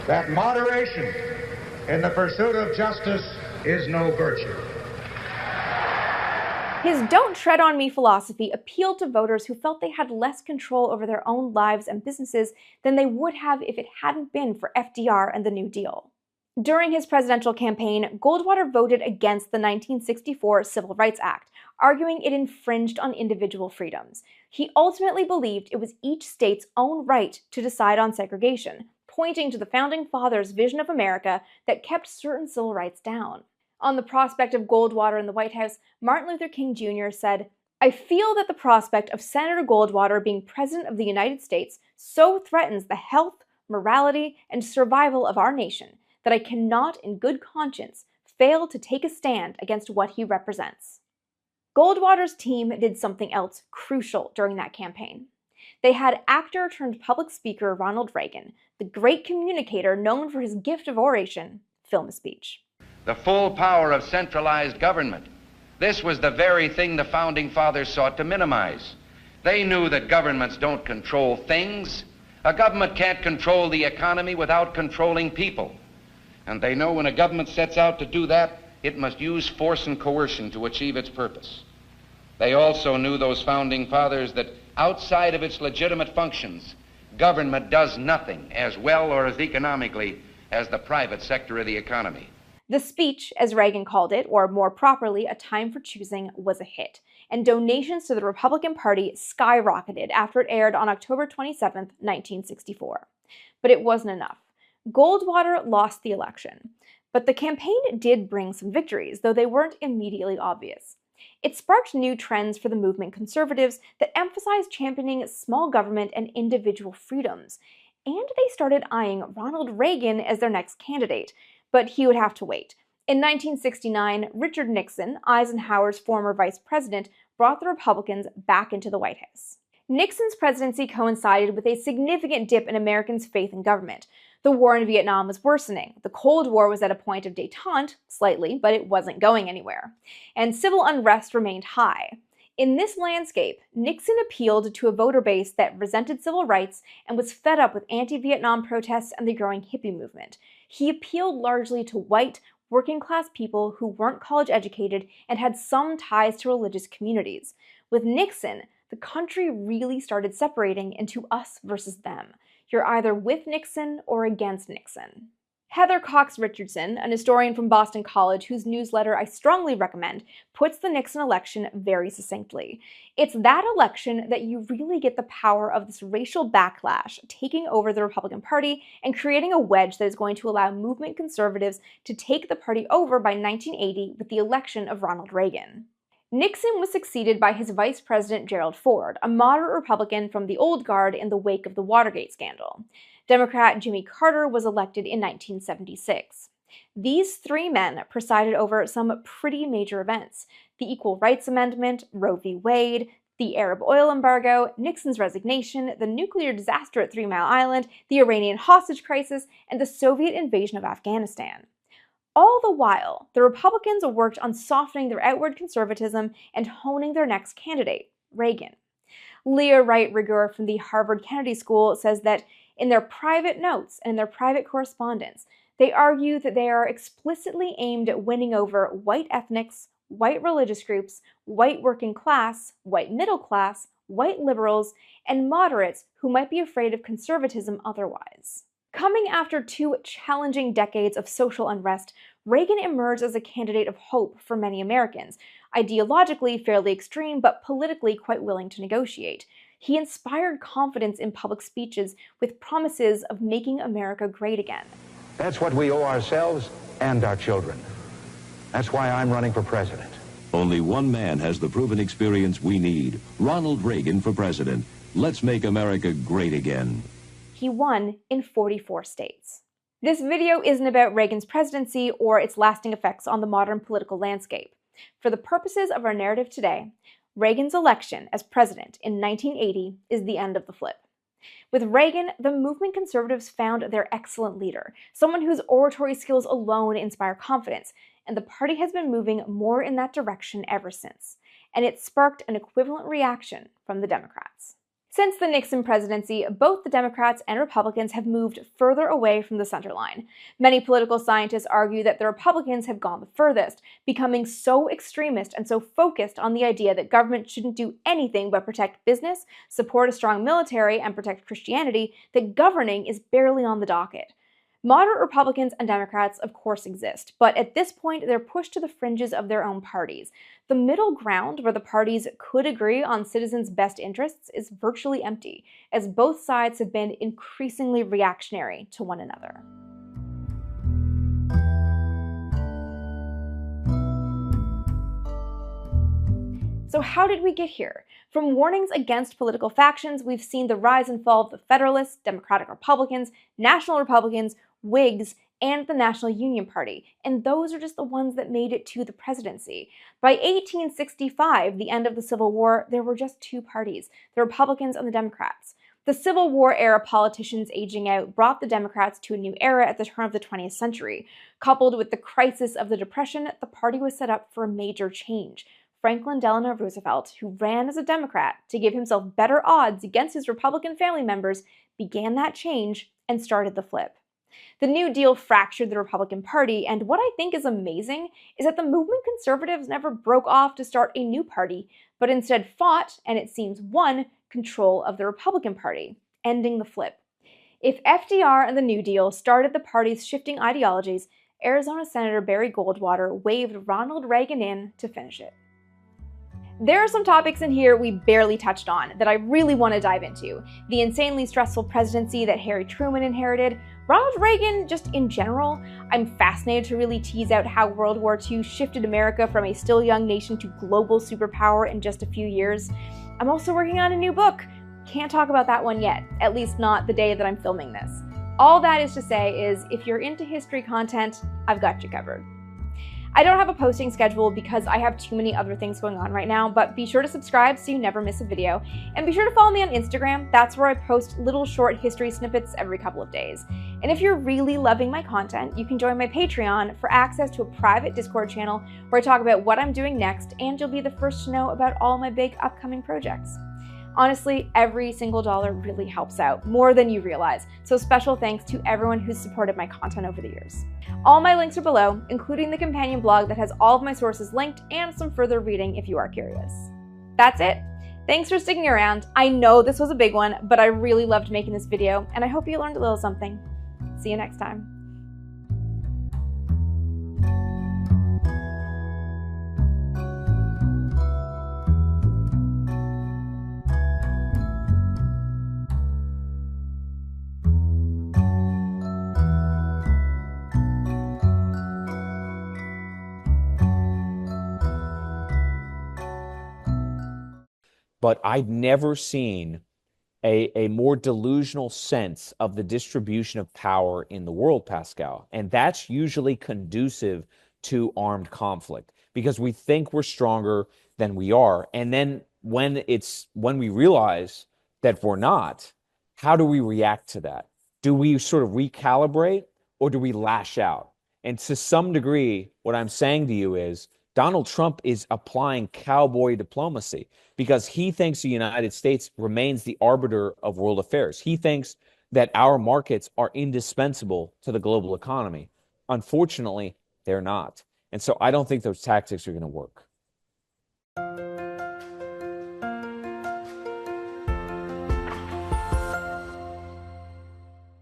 that moderation in the pursuit of justice is no virtue. His "don't tread on me" philosophy appealed to voters who felt they had less control over their own lives and businesses than they would have if it hadn't been for FDR and the New Deal. During his presidential campaign, Goldwater voted against the 1964 Civil Rights Act, arguing it infringed on individual freedoms. He ultimately believed it was each state's own right to decide on segregation, pointing to the Founding Fathers' vision of America that kept certain civil rights down. On the prospect of Goldwater in the White House, Martin Luther King Jr. said, "I feel that the prospect of Senator Goldwater being President of the United States so threatens the health, morality, and survival of our nation that I cannot in good conscience fail to take a stand against what he represents." Goldwater's team did something else crucial during that campaign. They had actor turned public speaker Ronald Reagan, the great communicator known for his gift of oration, film a speech. The full power of centralized government. This was the very thing the Founding Fathers sought to minimize. They knew that governments don't control things. A government can't control the economy without controlling people. And they know when a government sets out to do that, it must use force and coercion to achieve its purpose. They also knew, those Founding Fathers, that outside of its legitimate functions, Government does nothing as well or as economically as the private sector of the economy. The speech, as Reagan called it, or more properly, A Time for Choosing, was a hit, and donations to the Republican Party skyrocketed after it aired on October 27, 1964. But it wasn't enough. Goldwater lost the election, but the campaign did bring some victories, though they weren't immediately obvious. It sparked new trends for the movement conservatives that emphasized championing small government and individual freedoms, and they started eyeing Ronald Reagan as their next candidate, but he would have to wait. In 1969, Richard Nixon, Eisenhower's former vice president, brought the Republicans back into the White House. Nixon's presidency coincided with a significant dip in Americans' faith in government. The war in Vietnam was worsening. The Cold War was at a point of détente, slightly, but it wasn't going anywhere. And civil unrest remained high. In this landscape, Nixon appealed to a voter base that resented civil rights and was fed up with anti-Vietnam protests and the growing hippie movement. He appealed largely to white, working-class people who weren't college-educated and had some ties to religious communities. With Nixon, the country really started separating into us versus them. You're either with Nixon or against Nixon. Heather Cox Richardson, an historian from Boston College whose newsletter I strongly recommend, puts the Nixon election very succinctly. It's that election that you really get the power of this racial backlash taking over the Republican Party and creating a wedge that is going to allow movement conservatives to take the party over by 1980 with the election of Ronald Reagan. Nixon was succeeded by his vice president Gerald Ford, a moderate Republican from the old guard in the wake of the Watergate scandal. Democrat Jimmy Carter was elected in 1976. These three men presided over some pretty major events: the Equal Rights Amendment, Roe v. Wade, the Arab oil embargo, Nixon's resignation, the nuclear disaster at 3 Mile Island, the Iranian hostage crisis, and the Soviet invasion of Afghanistan. All the while, the Republicans worked on softening their outward conservatism and honing their next candidate, Reagan. Leah Wright-Rigueur from the Harvard Kennedy School says that in their private notes and in their private correspondence, they argue that they are explicitly aimed at winning over white ethnics, white religious groups, white working class, white middle class, white liberals, and moderates who might be afraid of conservatism otherwise. Coming after 2 challenging decades of social unrest, Reagan emerged as a candidate of hope for many Americans, ideologically fairly extreme but politically quite willing to negotiate. He inspired confidence in public speeches with promises of making America great again. That's what we owe ourselves and our children. That's why I'm running for president. Only one man has the proven experience we need: Ronald Reagan for president. Let's make America great again. He won in 44 states. This video isn't about Reagan's presidency or its lasting effects on the modern political landscape. For the purposes of our narrative today, Reagan's election as president in 1980 is the end of the flip. With Reagan, the movement conservatives found their excellent leader, someone whose oratory skills alone inspire confidence, and the party has been moving more in that direction ever since. And it sparked an equivalent reaction from the Democrats. Since the Nixon presidency, both the Democrats and Republicans have moved further away from the center line. Many political scientists argue that the Republicans have gone the furthest, becoming so extremist and so focused on the idea that government shouldn't do anything but protect business, support a strong military, and protect Christianity, that governing is barely on the docket. Moderate Republicans and Democrats, of course, exist, but at this point, they're pushed to the fringes of their own parties. The middle ground, where the parties could agree on citizens' best interests, is virtually empty, as both sides have been increasingly reactionary to one another. So how did we get here? From warnings against political factions, we've seen the rise and fall of the Federalists, Democratic Republicans, National Republicans, Whigs, and the National Union Party, and those are just the ones that made it to the presidency. By 1865, the end of the Civil War, there were just 2 parties, the Republicans and the Democrats. The Civil War-era politicians aging out brought the Democrats to a new era at the turn of the 20th century. Coupled with the crisis of the Depression, the party was set up for a major change. Franklin Delano Roosevelt, who ran as a Democrat to give himself better odds against his Republican family members, began that change and started the flip. The New Deal fractured the Republican Party, and what I think is amazing is that the movement conservatives never broke off to start a new party, but instead fought, and it seems won, control of the Republican Party. ending the flip. If FDR and the New Deal started the party's shifting ideologies, Arizona Senator Barry Goldwater waved Ronald Reagan in to finish it. There are some topics in here we barely touched on that I really want to dive into. The insanely stressful presidency that Harry Truman inherited, Ronald Reagan just in general. I'm fascinated to really tease out how World War II shifted America from a still young nation to global superpower in just a few years. I'm also working on a new book. Can't talk about that one yet, at least not the day that I'm filming this. All that is to say is, if you're into history content, I've got you covered. I don't have a posting schedule because I have too many other things going on right now, but be sure to subscribe so you never miss a video. And be sure to follow me on Instagram. That's where I post little short history snippets every couple of days. And if you're really loving my content, you can join my Patreon for access to a private Discord channel where I talk about what I'm doing next, and you'll be the first to know about all my big upcoming projects. Honestly, every single dollar really helps out, more than you realize, so special thanks to everyone who's supported my content over the years. All my links are below, including the companion blog that has all of my sources linked and some further reading if you are curious. That's it. Thanks for sticking around. I know this was a big one, but I really loved making this video, and I hope you learned a little something. See you next time. But I've never seen a more delusional sense of the distribution of power in the world, Pascal. And that's usually conducive to armed conflict because we think we're stronger than we are. And then when we realize that we're not, how do we react to that? Do we sort of recalibrate or do we lash out? And to some degree, what I'm saying to you is Donald Trump is applying cowboy diplomacy because he thinks the United States remains the arbiter of world affairs. He thinks that our markets are indispensable to the global economy. Unfortunately, they're not. And so I don't think those tactics are going to work.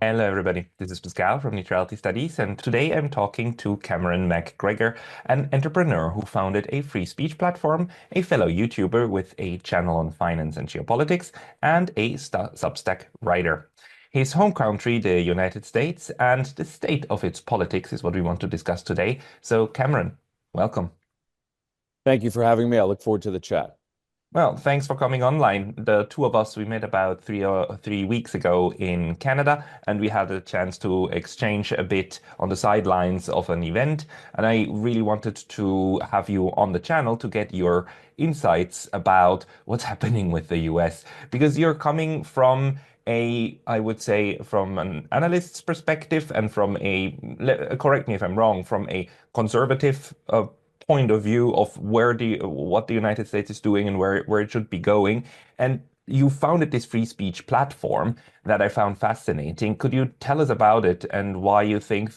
Hello everybody, this is Pascal from Neutrality Studies, and today I'm talking to Cameron McGregor, an entrepreneur who founded a free speech platform, a fellow YouTuber with a channel on finance and geopolitics, and a Substack writer. His home country, the United States, and the state of its politics is what we want to discuss today. So Cameron, welcome. Thank you for having me. I look forward to the chat. Well, thanks for coming online. The two of us, we met about three weeks ago in Canada, and we had a chance to exchange a bit on the sidelines of an event. And I really wanted to have you on the channel to get your insights about what's happening with the US, because you're coming from I would say, from an analyst's perspective and from correct me if I'm wrong, from a conservative point of view of what the United States is doing and where it should be going. And you founded this free speech platform that I found fascinating. Could you tell us about it and why you think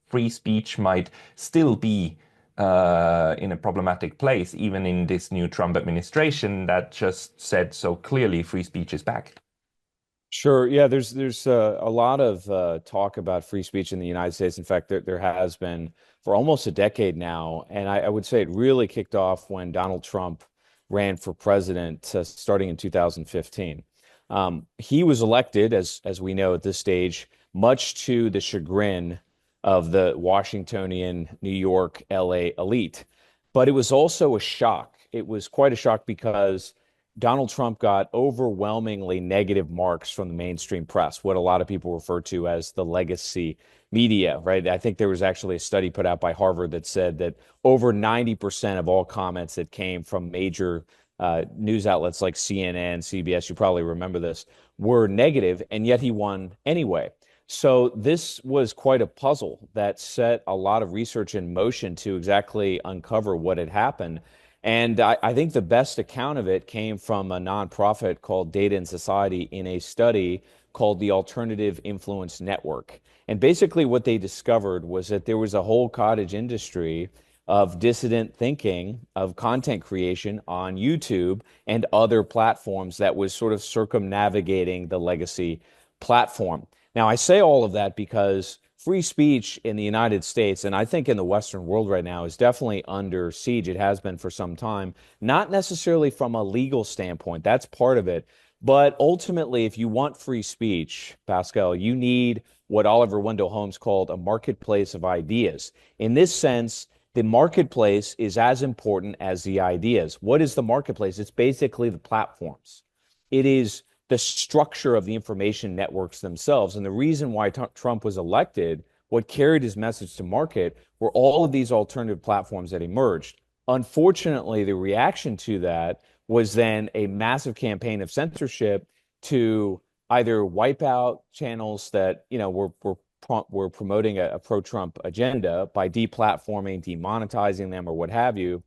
free speech might still be in a problematic place, even in this new Trump administration that just said so clearly free speech is back? Sure. Yeah, there's a lot of talk about free speech in the United States. In fact, there has been for almost a decade now. And I would say it really kicked off when Donald Trump ran for president starting in 2015. He was elected, as we know at this stage, much to the chagrin of the Washingtonian, New York, LA elite. But it was also a shock. It was quite a shock because Donald Trump got overwhelmingly negative marks from the mainstream press, what a lot of people refer to as the legacy media, right? I think there was actually a study put out by Harvard that said that over 90% of all comments that came from major news outlets like CNN, CBS, you probably remember this, were negative, and yet he won anyway. So this was quite a puzzle that set a lot of research in motion to exactly uncover what had happened. And I think the best account of it came from a nonprofit called Data and Society in a study called the Alternative Influence Network. And basically what they discovered was that there was a whole cottage industry of dissident thinking, of content creation on YouTube and other platforms that was sort of circumnavigating the legacy platform. Now, I say all of that because free speech in the United States, and I think in the Western world right now, is definitely under siege. It has been for some time, not necessarily from a legal standpoint. That's part of it. But ultimately, if you want free speech, Pascal, you need what Oliver Wendell Holmes called a marketplace of ideas. In this sense, the marketplace is as important as the ideas. What is the marketplace? It's basically the platforms. It is the structure of the information networks themselves. And the reason why Trump was elected, what carried his message to market, were all of these alternative platforms that emerged. Unfortunately, the reaction to that was then a massive campaign of censorship to either wipe out channels that were promoting a pro-Trump agenda by deplatforming, demonetizing them, or what have you,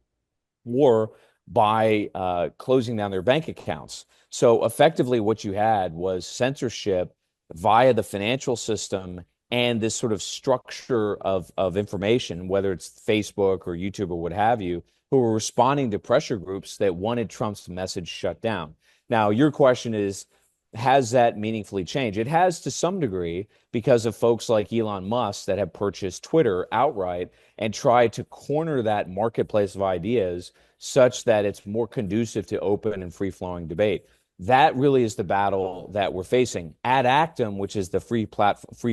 or by closing down their bank accounts. So effectively, what you had was censorship via the financial system and this sort of structure of information, whether it's Facebook or YouTube or what have you, who were responding to pressure groups that wanted Trump's message shut down. Now, your question is, has that meaningfully changed? It has to some degree because of folks like Elon Musk that have purchased Twitter outright and tried to corner that marketplace of ideas such that it's more conducive to open and free-flowing debate. That really is the battle that we're facing. Ad Actum, which is the free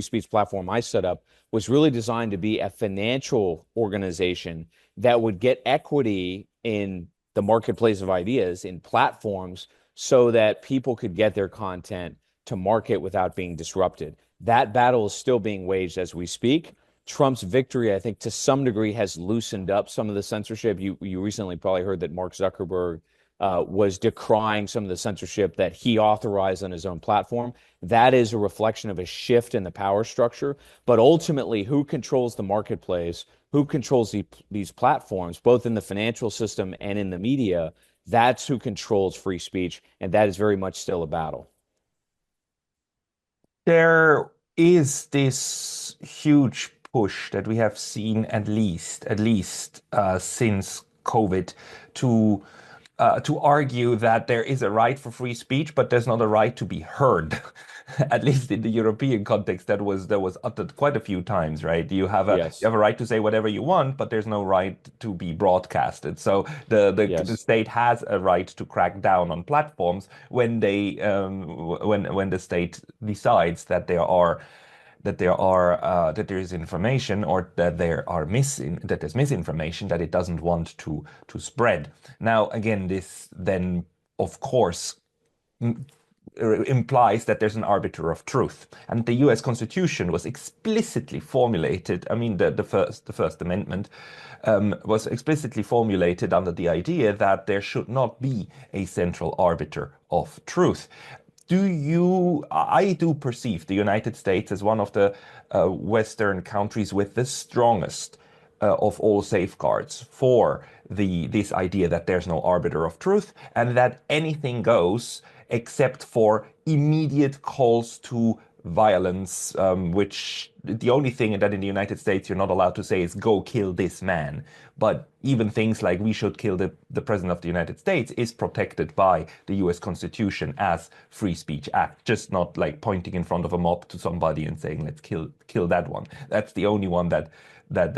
speech platform I set up, was really designed to be a financial organization that would get equity in the marketplace of ideas, in platforms, so that people could get their content to market without being disrupted. That battle is still being waged as we speak. Trump's victory, I think, to some degree has loosened up some of the censorship. You recently probably heard that Mark Zuckerberg was decrying some of the censorship that he authorized on his own platform. That is a reflection of a shift in the power structure. But ultimately, who controls the marketplace, who controls these platforms, both in the financial system and in the media, that's who controls free speech, and that is very much still a battle. There is this huge push that we have seen at least since COVID to argue that there is a right for free speech, but there's not a right to be heard. At least in the European context, that was uttered quite a few times, right? You have a right to say whatever you want, but there's no right to be broadcasted. So the state has a right to crack down on platforms when they when the state decides that there is information or that there's misinformation that it doesn't want to spread. Now, again, this then, of course, implies that there's an arbiter of truth, and the U.S. Constitution was explicitly formulated. I mean, the First Amendment was explicitly formulated under the idea that there should not be a central arbiter of truth. I do perceive the United States as one of the Western countries with the strongest of all safeguards for this idea that there's no arbiter of truth and that anything goes except for immediate calls to violence, which the only thing that in the United States you're not allowed to say is go kill this man. But even things like we should kill the President of the United States is protected by the US Constitution as free speech act, just not like pointing in front of a mob to somebody and saying, let's kill that one. That's the only one that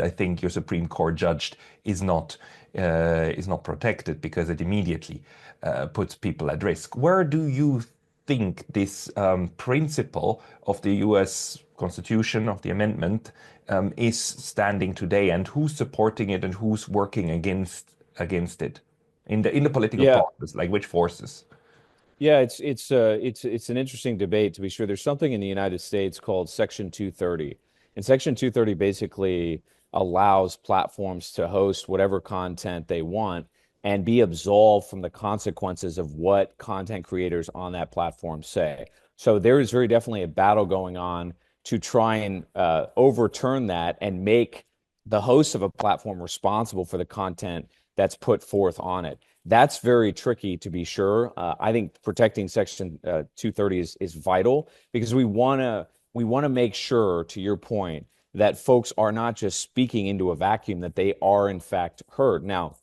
I think your Supreme Court judged is not protected because it immediately puts people at risk. Where do you think this principle of the U.S. Constitution, of the amendment, is standing today, and who's supporting it and who's working against it in the political process? Like which forces? Yeah, it's an interesting debate, to be sure. There's something in the United States called Section 230, and Section 230 basically allows platforms to host whatever content they want and be absolved from the consequences of what content creators on that platform say. So there is very definitely a battle going on to try and overturn that and make the host of a platform responsible for the content that's put forth on it. That's very tricky, to be sure. I think protecting Section 230 is vital because we want to make sure, to your point, that folks are not just speaking into a vacuum, that they are in fact heard. Now,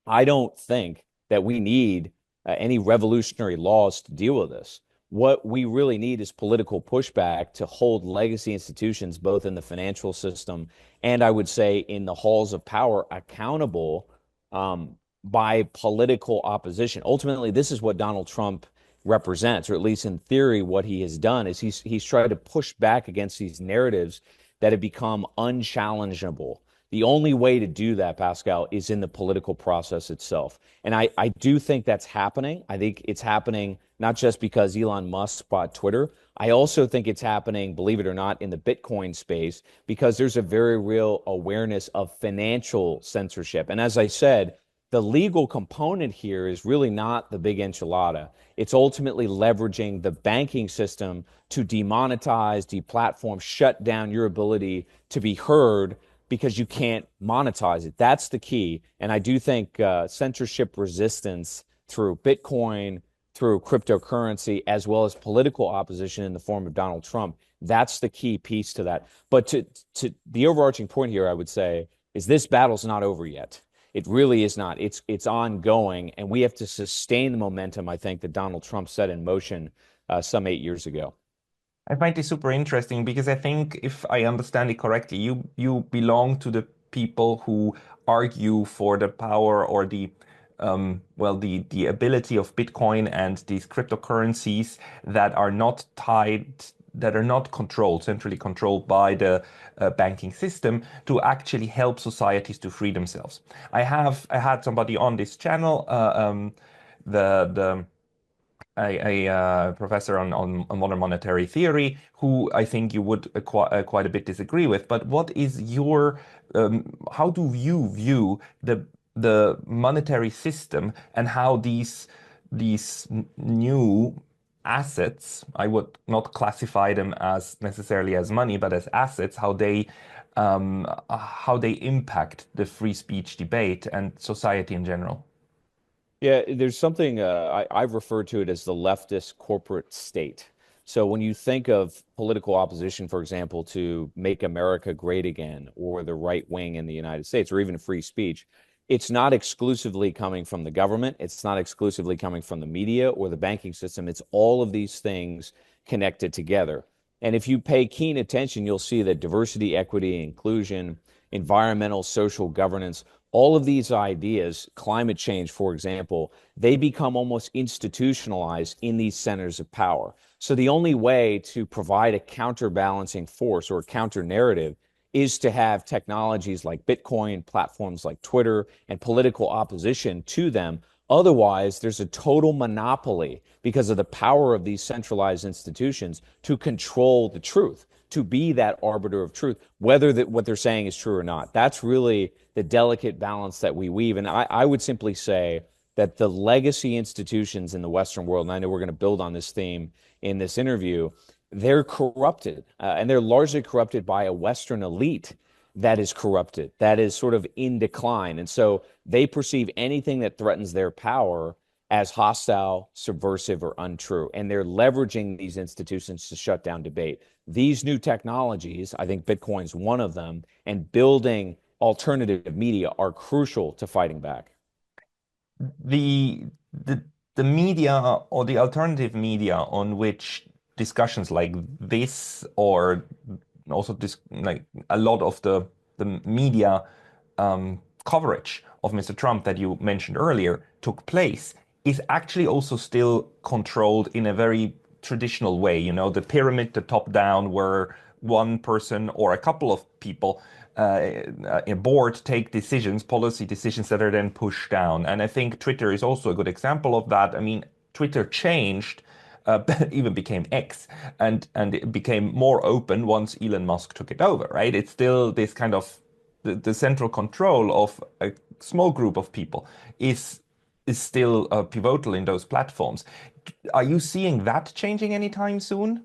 I don't think that we need any revolutionary laws to deal with this. What we really need is political pushback to hold legacy institutions, both in the financial system and I would say in the halls of power, accountable by political opposition. Ultimately, this is what Donald Trump represents, or at least in theory, what he has done is he's tried to push back against these narratives that have become unchallengeable. The only way to do that, Pascal, is in the political process itself. And I do think that's happening. I think it's happening not just because Elon Musk bought Twitter. I also think it's happening, believe it or not, in the Bitcoin space because there's a very real awareness of financial censorship. And as I said, the legal component here is really not the big enchilada. It's ultimately leveraging the banking system to demonetize, deplatform, shut down your ability to be heard because you can't monetize it. That's the key. And I do think censorship resistance through Bitcoin, through cryptocurrency, as well as political opposition in the form of Donald Trump, that's the key piece to that. But to the overarching point here, I would say, is this battle's not over yet. It really is not. It's ongoing, and we have to sustain the momentum, I think, that Donald Trump set in motion some 8 years ago. I find this super interesting because I think, if I understand it correctly, you belong to the people who argue for the power or the ability of Bitcoin and these cryptocurrencies that are not centrally controlled by the banking system to actually help societies to free themselves. I had somebody on this channel, a professor on modern monetary theory, who I think you would quite a bit disagree with. But what is your how do you view the monetary system and how these new assets, I would not classify them as necessarily as money, but as assets, how they impact the free speech debate and society in general? Yeah, there's something I've referred to it as the leftist corporate state. So when you think of political opposition, for example, to Make America Great Again, or the right wing in the United States, or even free speech, it's not exclusively coming from the government. It's not exclusively coming from the media or the banking system. It's all of these things connected together. And if you pay keen attention, you'll see that diversity, equity, inclusion, environmental, social governance, all of these ideas, climate change, for example, they become almost institutionalized in these centers of power. So the only way to provide a counterbalancing force or a counter narrative is to have technologies like Bitcoin, platforms like Twitter, and political opposition to them. Otherwise, there's a total monopoly because of the power of these centralized institutions to control the truth, to be that arbiter of truth, whether what they're saying is true or not. That's really the delicate balance that we weave. And I would simply say that the legacy institutions in the Western world, and I know we're going to build on this theme in this interview, they're corrupted, and they're largely corrupted by a Western elite that is corrupted, that is sort of in decline. And so they perceive anything that threatens their power as hostile, subversive, or untrue. And they're leveraging these institutions to shut down debate. These new technologies, I think Bitcoin's one of them, and building alternative media are crucial to fighting back. The media, or the alternative media on which discussions like this, or also like a lot of the media coverage of Mr. Trump that you mentioned earlier took place, is actually also still controlled in a very traditional way. You know, the pyramid, the top down, where one person or a couple of people a board take decisions, policy decisions that are then pushed down. And I think Twitter is also a good example of that. I mean, Twitter changed, even became X, and it became more open once Elon Musk took it over, right? It's still this kind of the central control of a small group of people is still pivotal in those platforms. Are you seeing that changing anytime soon?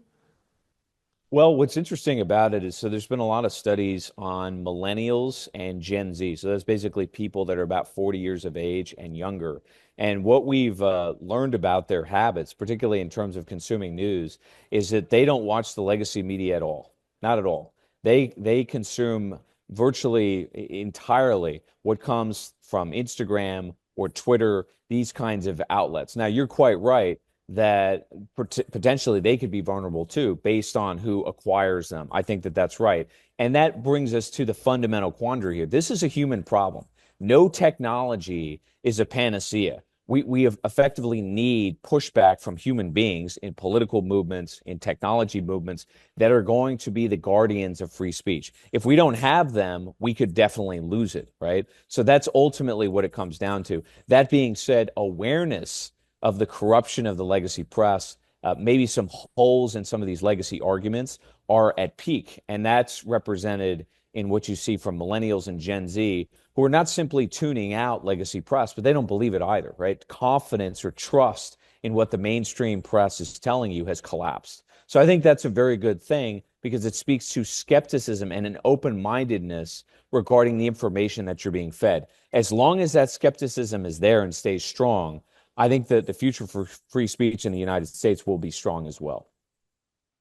Well, what's interesting about it is, so there's been a lot of studies on millennials and Gen Z. So that's basically people that are about 40 years of age and younger. And what we've learned about their habits, particularly in terms of consuming news, is that they don't watch the legacy media at all. Not at all. They consume virtually entirely what comes from Instagram or Twitter, these kinds of outlets. Now, you're quite right that potentially they could be vulnerable too, based on who acquires them. I think that that's right. And that brings us to the fundamental quandary here. This is a human problem. No technology is a panacea. We effectively need pushback from human beings in political movements, in technology movements that are going to be the guardians of free speech. If we don't have them, we could definitely lose it, right? So that's ultimately what it comes down to. That being said, awareness of the corruption of the legacy press, maybe some holes in some of these legacy arguments are at peak. And that's represented in what you see from millennials and Gen Z, who are not simply tuning out legacy press, but they don't believe it either, right? Confidence or trust in what the mainstream press is telling you has collapsed. So I think that's a very good thing because it speaks to skepticism and an open-mindedness regarding the information that you're being fed. As long as that skepticism is there and stays strong, I think that the future for free speech in the United States will be strong as well.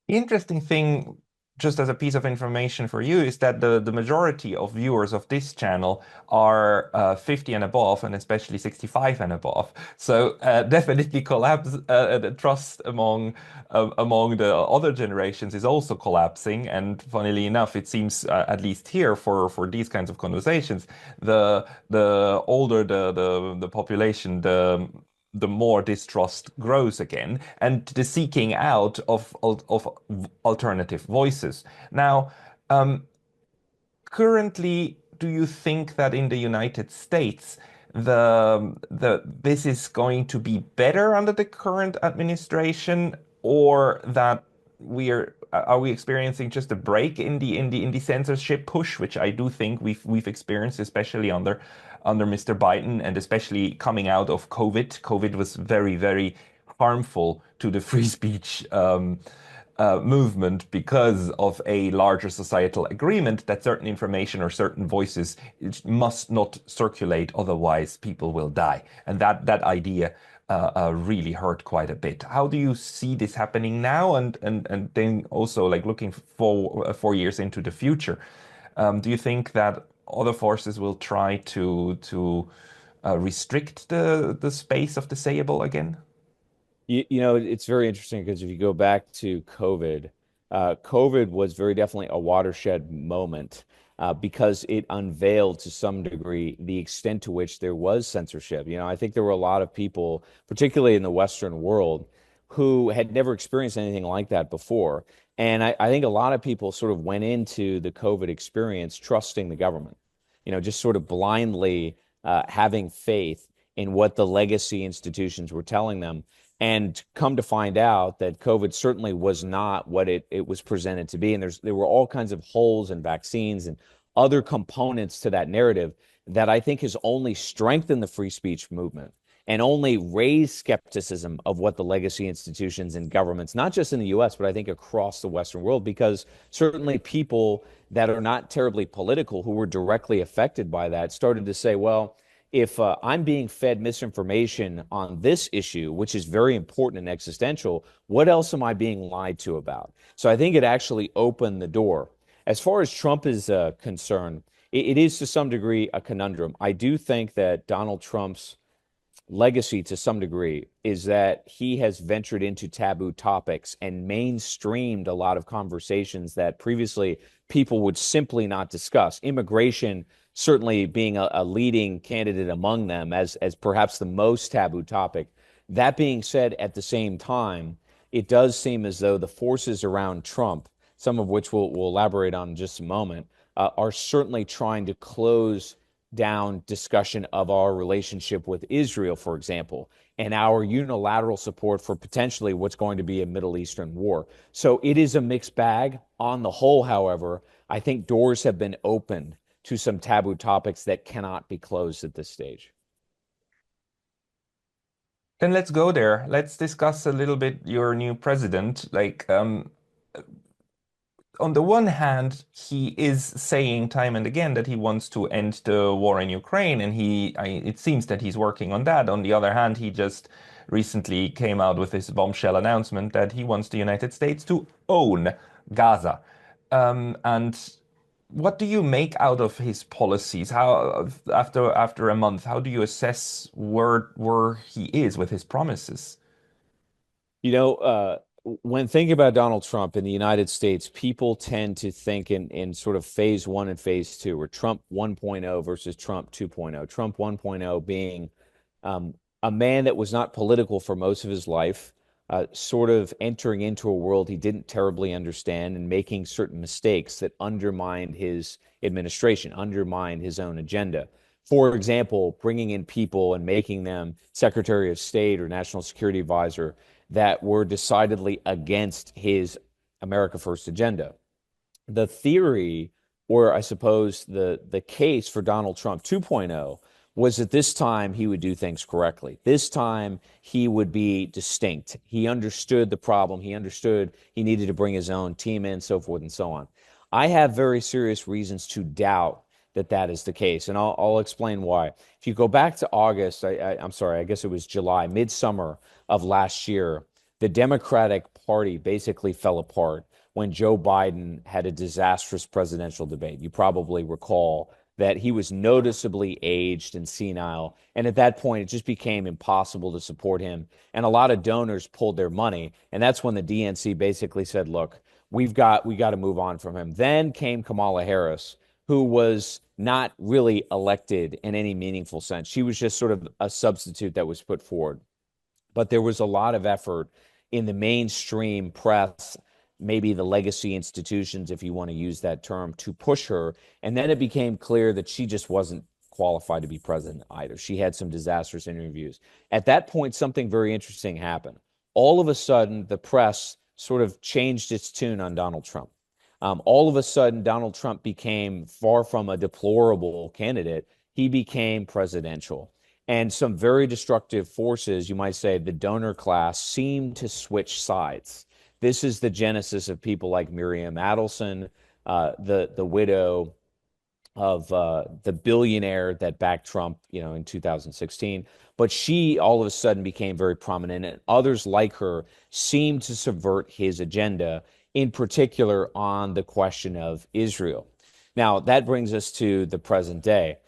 The interesting thing, just as a piece of information for you, is that the majority of viewers of this channel are 50 and above, and especially 65 and above. So definitely the trust among the other generations is also collapsing. And funnily enough, it seems at least here for these kinds of conversations, the older the population, the more distrust grows again, and the seeking out of alternative voices. Now, currently, do you think that in the United States, this is going to be better under the current administration, or that are we experiencing just a break in the censorship push, which I do think we've experienced, especially under Mr. Biden, and especially coming out of COVID. COVID was very, very harmful to the free speech movement because of a larger societal agreement that certain information or certain voices must not circulate, otherwise people will die. And that idea really hurt quite a bit. How do you see this happening now, and then also like looking 4 years into the future? Do you think that other forces will try to restrict the space of the sayable again? You know, it's very interesting because if you go back to COVID, COVID was very definitely a watershed moment because it unveiled to some degree the extent to which there was censorship. You know, I think there were a lot of people, particularly in the Western world, who had never experienced anything like that before. And I think a lot of people sort of went into the COVID experience trusting the government, you know, just sort of blindly having faith in what the legacy institutions were telling them. And come to find out that COVID certainly was not what it was presented to be. And there were all kinds of holes in vaccines and other components to that narrative that I think has only strengthened the free speech movement and only raised skepticism of what the legacy institutions and governments, not just in the US, but I think across the Western world, because certainly people that are not terribly political who were directly affected by that started to say, well, if I'm being fed misinformation on this issue, which is very important and existential, what else am I being lied to about? So I think it actually opened the door. As far as Trump is concerned, it is to some degree a conundrum. I do think that Donald Trump's legacy to some degree is that he has ventured into taboo topics and mainstreamed a lot of conversations that previously people would simply not discuss. Immigration certainly being a leading candidate among them as perhaps the most taboo topic. That being said, at the same time, it does seem as though the forces around Trump, some of which we'll elaborate on in just a moment, are certainly trying to close down discussion of our relationship with Israel, for example, and our unilateral support for potentially what's going to be a Middle Eastern war. So it is a mixed bag. On the whole, however, I think doors have been opened to some taboo topics that cannot be closed at this stage. Then let's go there. Let's discuss a little bit your new president. Like, on the one hand, he is saying time and again that he wants to end the war in Ukraine, and it seems that he's working on that. On the other hand, he just recently came out with this bombshell announcement that he wants the United States to own Gaza. And what do you make out of his policies? How after a month, how do you assess where he is with his promises? You know, when thinking about Donald Trump in the United States, people tend to think in sort of phase one and phase two, or Trump 1.0 versus Trump 2.0. Trump 1.0 being a man that was not political for most of his life, sort of entering into a world he didn't terribly understand and making certain mistakes that undermined his administration, undermined his own agenda. For example, bringing in people and making them Secretary of State or National Security Advisor that were decidedly against his America First agenda. The theory, or I suppose the case for Donald Trump 2.0, was that this time he would do things correctly. This time he would be distinct. He understood the problem. He understood he needed to bring his own team in, so forth and so on. I have very serious reasons to doubt that that is the case, and I'll explain why. If you go back to August, I'm sorry, I guess it was July, midsummer of last year, the Democratic Party basically fell apart when Joe Biden had a disastrous presidential debate. You probably recall that he was noticeably aged and senile. And at that point, it just became impossible to support him. And a lot of donors pulled their money. And that's when the DNC basically said, look, we got to move on from him. Then came Kamala Harris, who was not really elected in any meaningful sense. She was just sort of a substitute that was put forward. But there was a lot of effort in the mainstream press, maybe the legacy institutions, if you want to use that term, to push her. And then it became clear that she just wasn't qualified to be president either. She had some disastrous interviews. At that point, something very interesting happened. All of a sudden, the press sort of changed its tune on Donald Trump. All of a sudden, Donald Trump became far from a deplorable candidate. He became presidential. And some very destructive forces, you might say, the donor class, seemed to switch sides. This is the genesis of people like Miriam Adelson, the widow of the billionaire that backed Trump, in 2016. But she all of a sudden became very prominent, and others like her seemed to subvert his agenda, in particular on the question of Israel. Now, that brings us to the present day.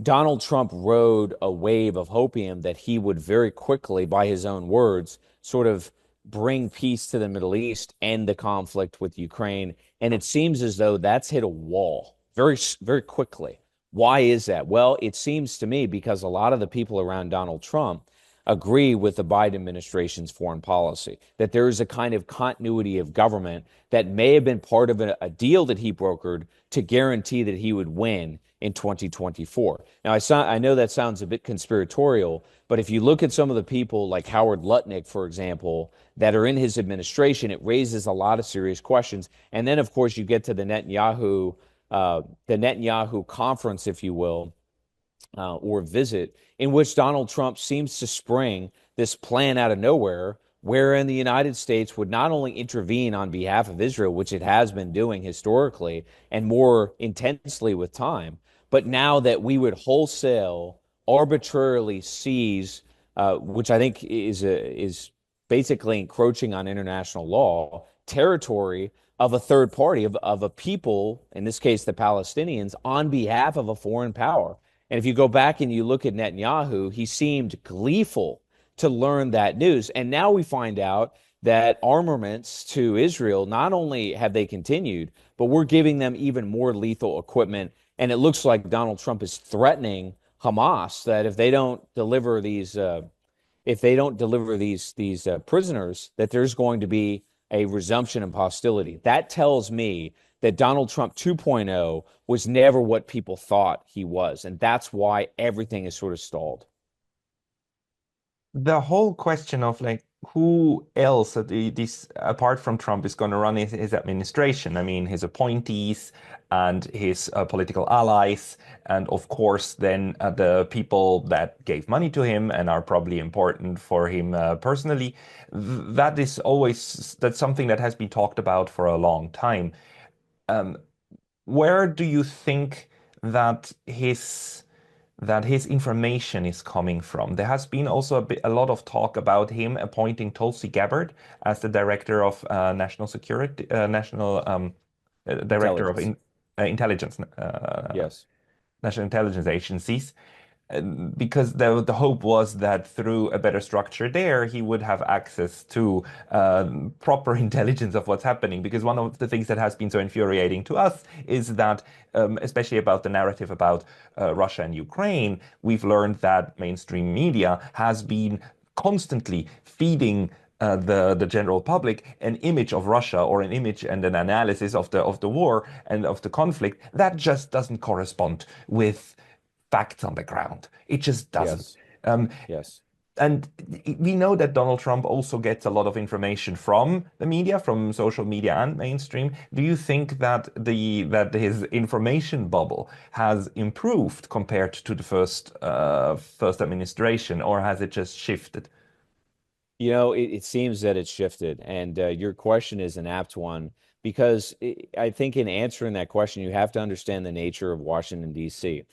Donald Trump rode a wave of hopium that he would very quickly, by his own words, sort of bring peace to the Middle East, end the conflict with Ukraine. And it seems as though that's hit a wall very, very quickly. Why is that? Well, it seems to me because a lot of the people around Donald Trump agree with the Biden administration's foreign policy, that there is a kind of continuity of government that may have been part of a deal that he brokered to guarantee that he would win in 2024. Now, I know that sounds a bit conspiratorial, but if you look at some of the people like Howard Lutnick, for example, that are in his administration, it raises a lot of serious questions. And then, of course, you get to the Netanyahu conference, if you will, or visit, in which Donald Trump seems to spring this plan out of nowhere, wherein the United States would not only intervene on behalf of Israel, which it has been doing historically and more intensely with time, but now that we would wholesale, arbitrarily seize, which I think is basically encroaching on international law, territory of a third party, of a people, in this case the Palestinians, on behalf of a foreign power. And if you go back and you look at Netanyahu, he seemed gleeful to learn that news. And now we find out that armaments to Israel, not only have they continued, but we're giving them even more lethal equipment. And it looks like Donald Trump is threatening Hamas that if they don't deliver these prisoners, that there's going to be a resumption of hostility. That tells me that Donald Trump 2.0 was never what people thought he was. And that's why everything is sort of stalled. The whole question of who else apart from Trump is going to run his administration? I mean, his appointees and his political allies, and of course, then the people that gave money to him and are probably important for him personally. That's something that has been talked about for a long time. Where do you think that his information is coming from? There has been also a lot of talk about him appointing Tulsi Gabbard as the director of national security, director of intelligence, Yes. national intelligence agencies, because the hope was that through a better structure there, he would have access to proper intelligence of what's happening. Because one of the things that has been so infuriating to us is that, especially about the narrative about Russia and Ukraine, we've learned that mainstream media has been constantly feeding the general public an image of Russia, or an image and an analysis of the war and of the conflict that just doesn't correspond with facts on the ground. It just doesn't. Yes. Yes. And we know that Donald Trump also gets a lot of information from the media, from social media and mainstream. Do you think that his information bubble has improved compared to the first administration, or has it just shifted? You know, it seems that it's shifted, and your question is an apt one, because I think in answering that question, you have to understand the nature of Washington, D.C.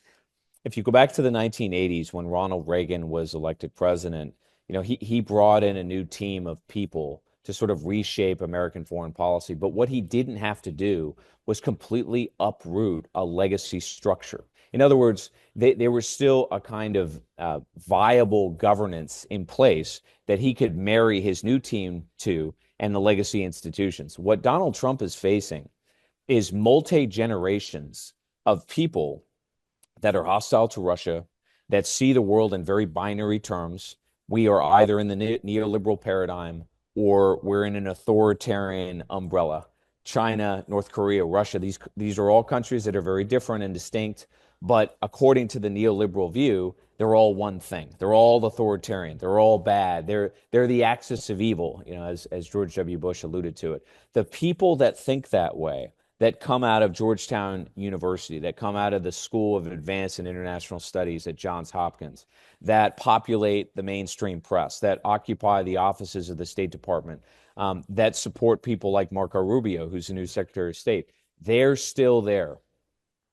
If you go back to the 1980s, when Ronald Reagan was elected president, you know, he brought in a new team of people to sort of reshape American foreign policy. But what he didn't have to do was completely uproot a legacy structure. In other words, there was still a kind of viable governance in place that he could marry his new team to, and the legacy institutions. What Donald Trump is facing is multi-generations of people that are hostile to Russia, that see the world in very binary terms. We are either in the neoliberal paradigm, or we're in an authoritarian umbrella. China, North Korea, Russia, these are all countries that are very different and distinct, but according to the neoliberal view, they're all one thing. They're all authoritarian. They're all bad. They're the axis of evil, you know, as George W. Bush alluded to it. The people that think that way, that come out of Georgetown University, that come out of the School of Advanced and International Studies at Johns Hopkins, that populate the mainstream press, that occupy the offices of the State Department, that support people like Marco Rubio, who's the new Secretary of State, they're still there.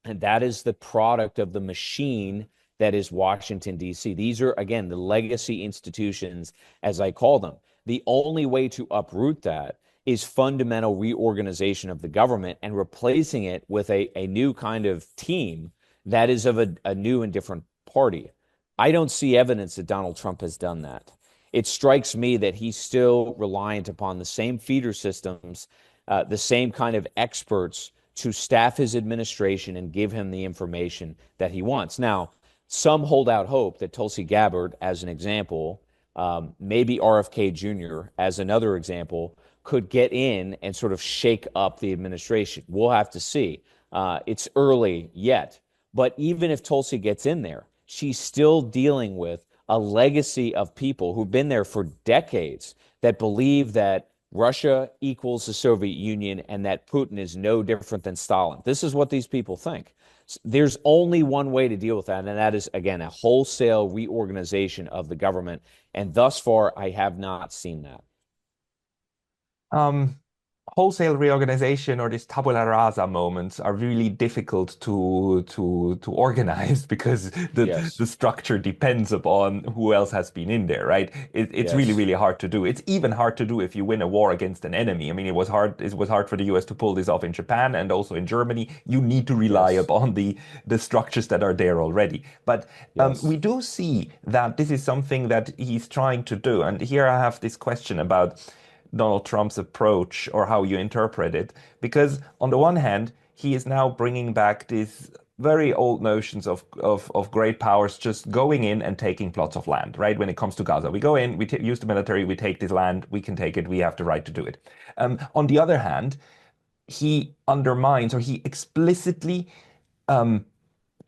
And that is the product of the machine that is Washington, D.C. These are, again, the legacy institutions, as I call them. The only way to uproot that is fundamental reorganization of the government and replacing it with a new kind of team that is of a new and different party. I don't see evidence that Donald Trump has done that. It strikes me that he's still reliant upon the same feeder systems, the same kind of experts to staff his administration and give him the information that he wants. Now, some hold out hope that Tulsi Gabbard, as an example, maybe RFK Jr. as another example, could get in and sort of shake up the administration. We'll have to see. It's early yet. But even if Tulsi gets in there, she's still dealing with a legacy of people who've been there for decades that believe that Russia equals the Soviet Union and that Putin is no different than Stalin. This is what these people think. There's only one way to deal with that, and that is, again, a wholesale reorganization of the government. And thus far, I have not seen that. Wholesale reorganization, or these tabula rasa moments, are really difficult to organize, because the structure depends upon who else has been in there, right? It's really, really hard to do. It's even hard to do if you win a war against an enemy. I mean, it was hard for the US to pull this off in Japan and also in Germany. You need to rely upon the structures that are there already. But we do see that this is something that he's trying to do. And here I have this question about Donald Trump's approach, or how you interpret it, because on the one hand, he is now bringing back these very old notions of great powers just going in and taking plots of land, right? When it comes to Gaza, we go in, we use the military, we take this land, we can take it, we have the right to do it. On the other hand, he undermines, or he explicitly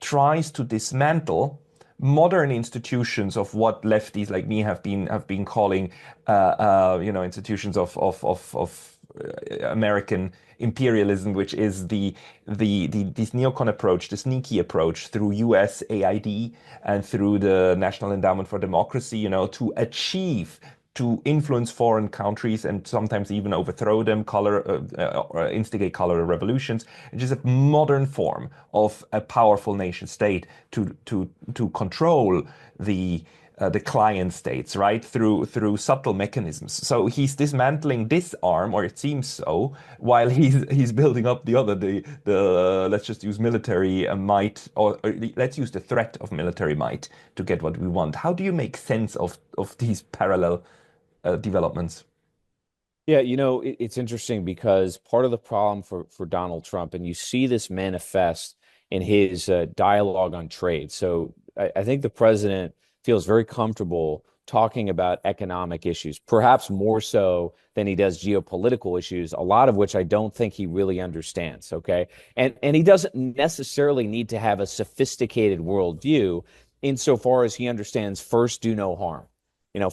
tries to dismantle modern institutions of what lefties like me have been calling, institutions of American imperialism, which is this neocon approach, the sneaky approach through USAID and through the National Endowment for Democracy, to influence foreign countries and sometimes even overthrow them, or instigate color revolutions. It is a modern form of a powerful nation state to control the the client states, right, through subtle mechanisms. So he's dismantling this arm, or it seems so, while he's building up the other, the let's just use military might, or let's use the threat of military might to get what we want. How do you make sense of these parallel developments? Yeah, it's interesting because part of the problem for Donald Trump, and you see this manifest in his dialogue on trade. So I think the president feels very comfortable talking about economic issues, perhaps more so than he does geopolitical issues, a lot of which I don't think he really understands. Okay. And he doesn't necessarily need to have a sophisticated worldview insofar as he understands first, do no harm.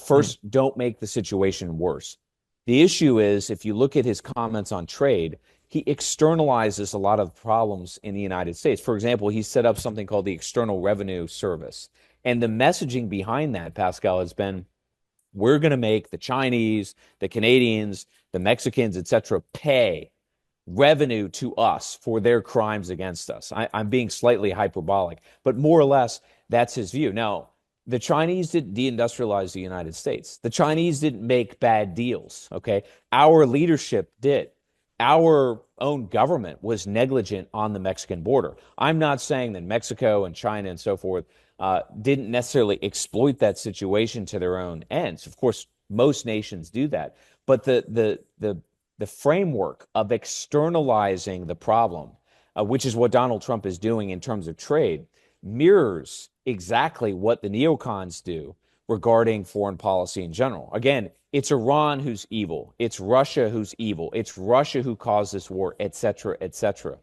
First, don't make the situation worse. The issue is, if you look at his comments on trade, he externalizes a lot of problems in the United States. For example, he set up something called the External Revenue Service. And the messaging behind that, Pascal, has been, we're going to make the Chinese, the Canadians, the Mexicans, et cetera, pay revenue to us for their crimes against us. I'm being slightly hyperbolic, but more or less, that's his view. Now, the Chinese didn't deindustrialize the United States. The Chinese didn't make bad deals, okay? Our leadership did. Our own government was negligent on the Mexican border. I'm not saying that Mexico and China and so forth didn't necessarily exploit that situation to their own ends. Of course, most nations do that. But the framework of externalizing the problem, which is what Donald Trump is doing in terms of trade, mirrors exactly what the neocons do regarding foreign policy in general. Again, it's Iran who's evil. It's Russia who's evil. It's Russia who caused this war, et cetera, et cetera.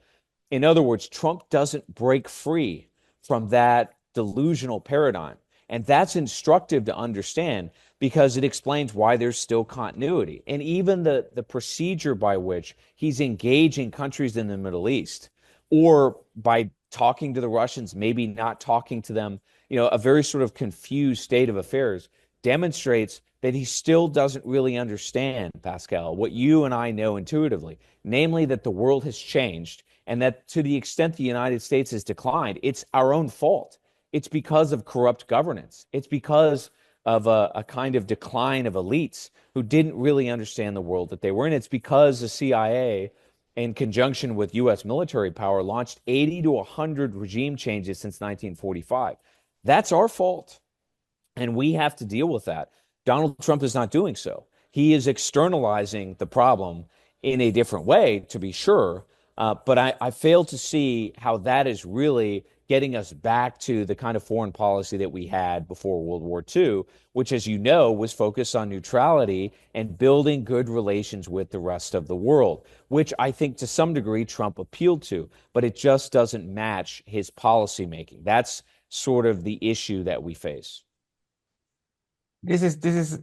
In other words, Trump doesn't break free from that delusional paradigm. And that's instructive to understand because it explains why there's still continuity. And even the procedure by which he's engaging countries in the Middle East, or by talking to the Russians, maybe not talking to them, a very sort of confused state of affairs, demonstrates that he still doesn't really understand, Pascal, what you and I know intuitively, namely that the world has changed and that to the extent the United States has declined, it's our own fault. It's because of corrupt governance. It's because of a kind of decline of elites who didn't really understand the world that they were in. It's because the CIA, in conjunction with U.S. military power, launched 80 to 100 regime changes since 1945. That's our fault, and we have to deal with that. Donald Trump is not doing so. He is externalizing the problem in a different way, to be sure, but I fail to see how that is really getting us back to the kind of foreign policy that we had before World War II, which, as you know, was focused on neutrality and building good relations with the rest of the world, which I think to some degree Trump appealed to, but it just doesn't match his policymaking. That's sort of the issue that we face. This is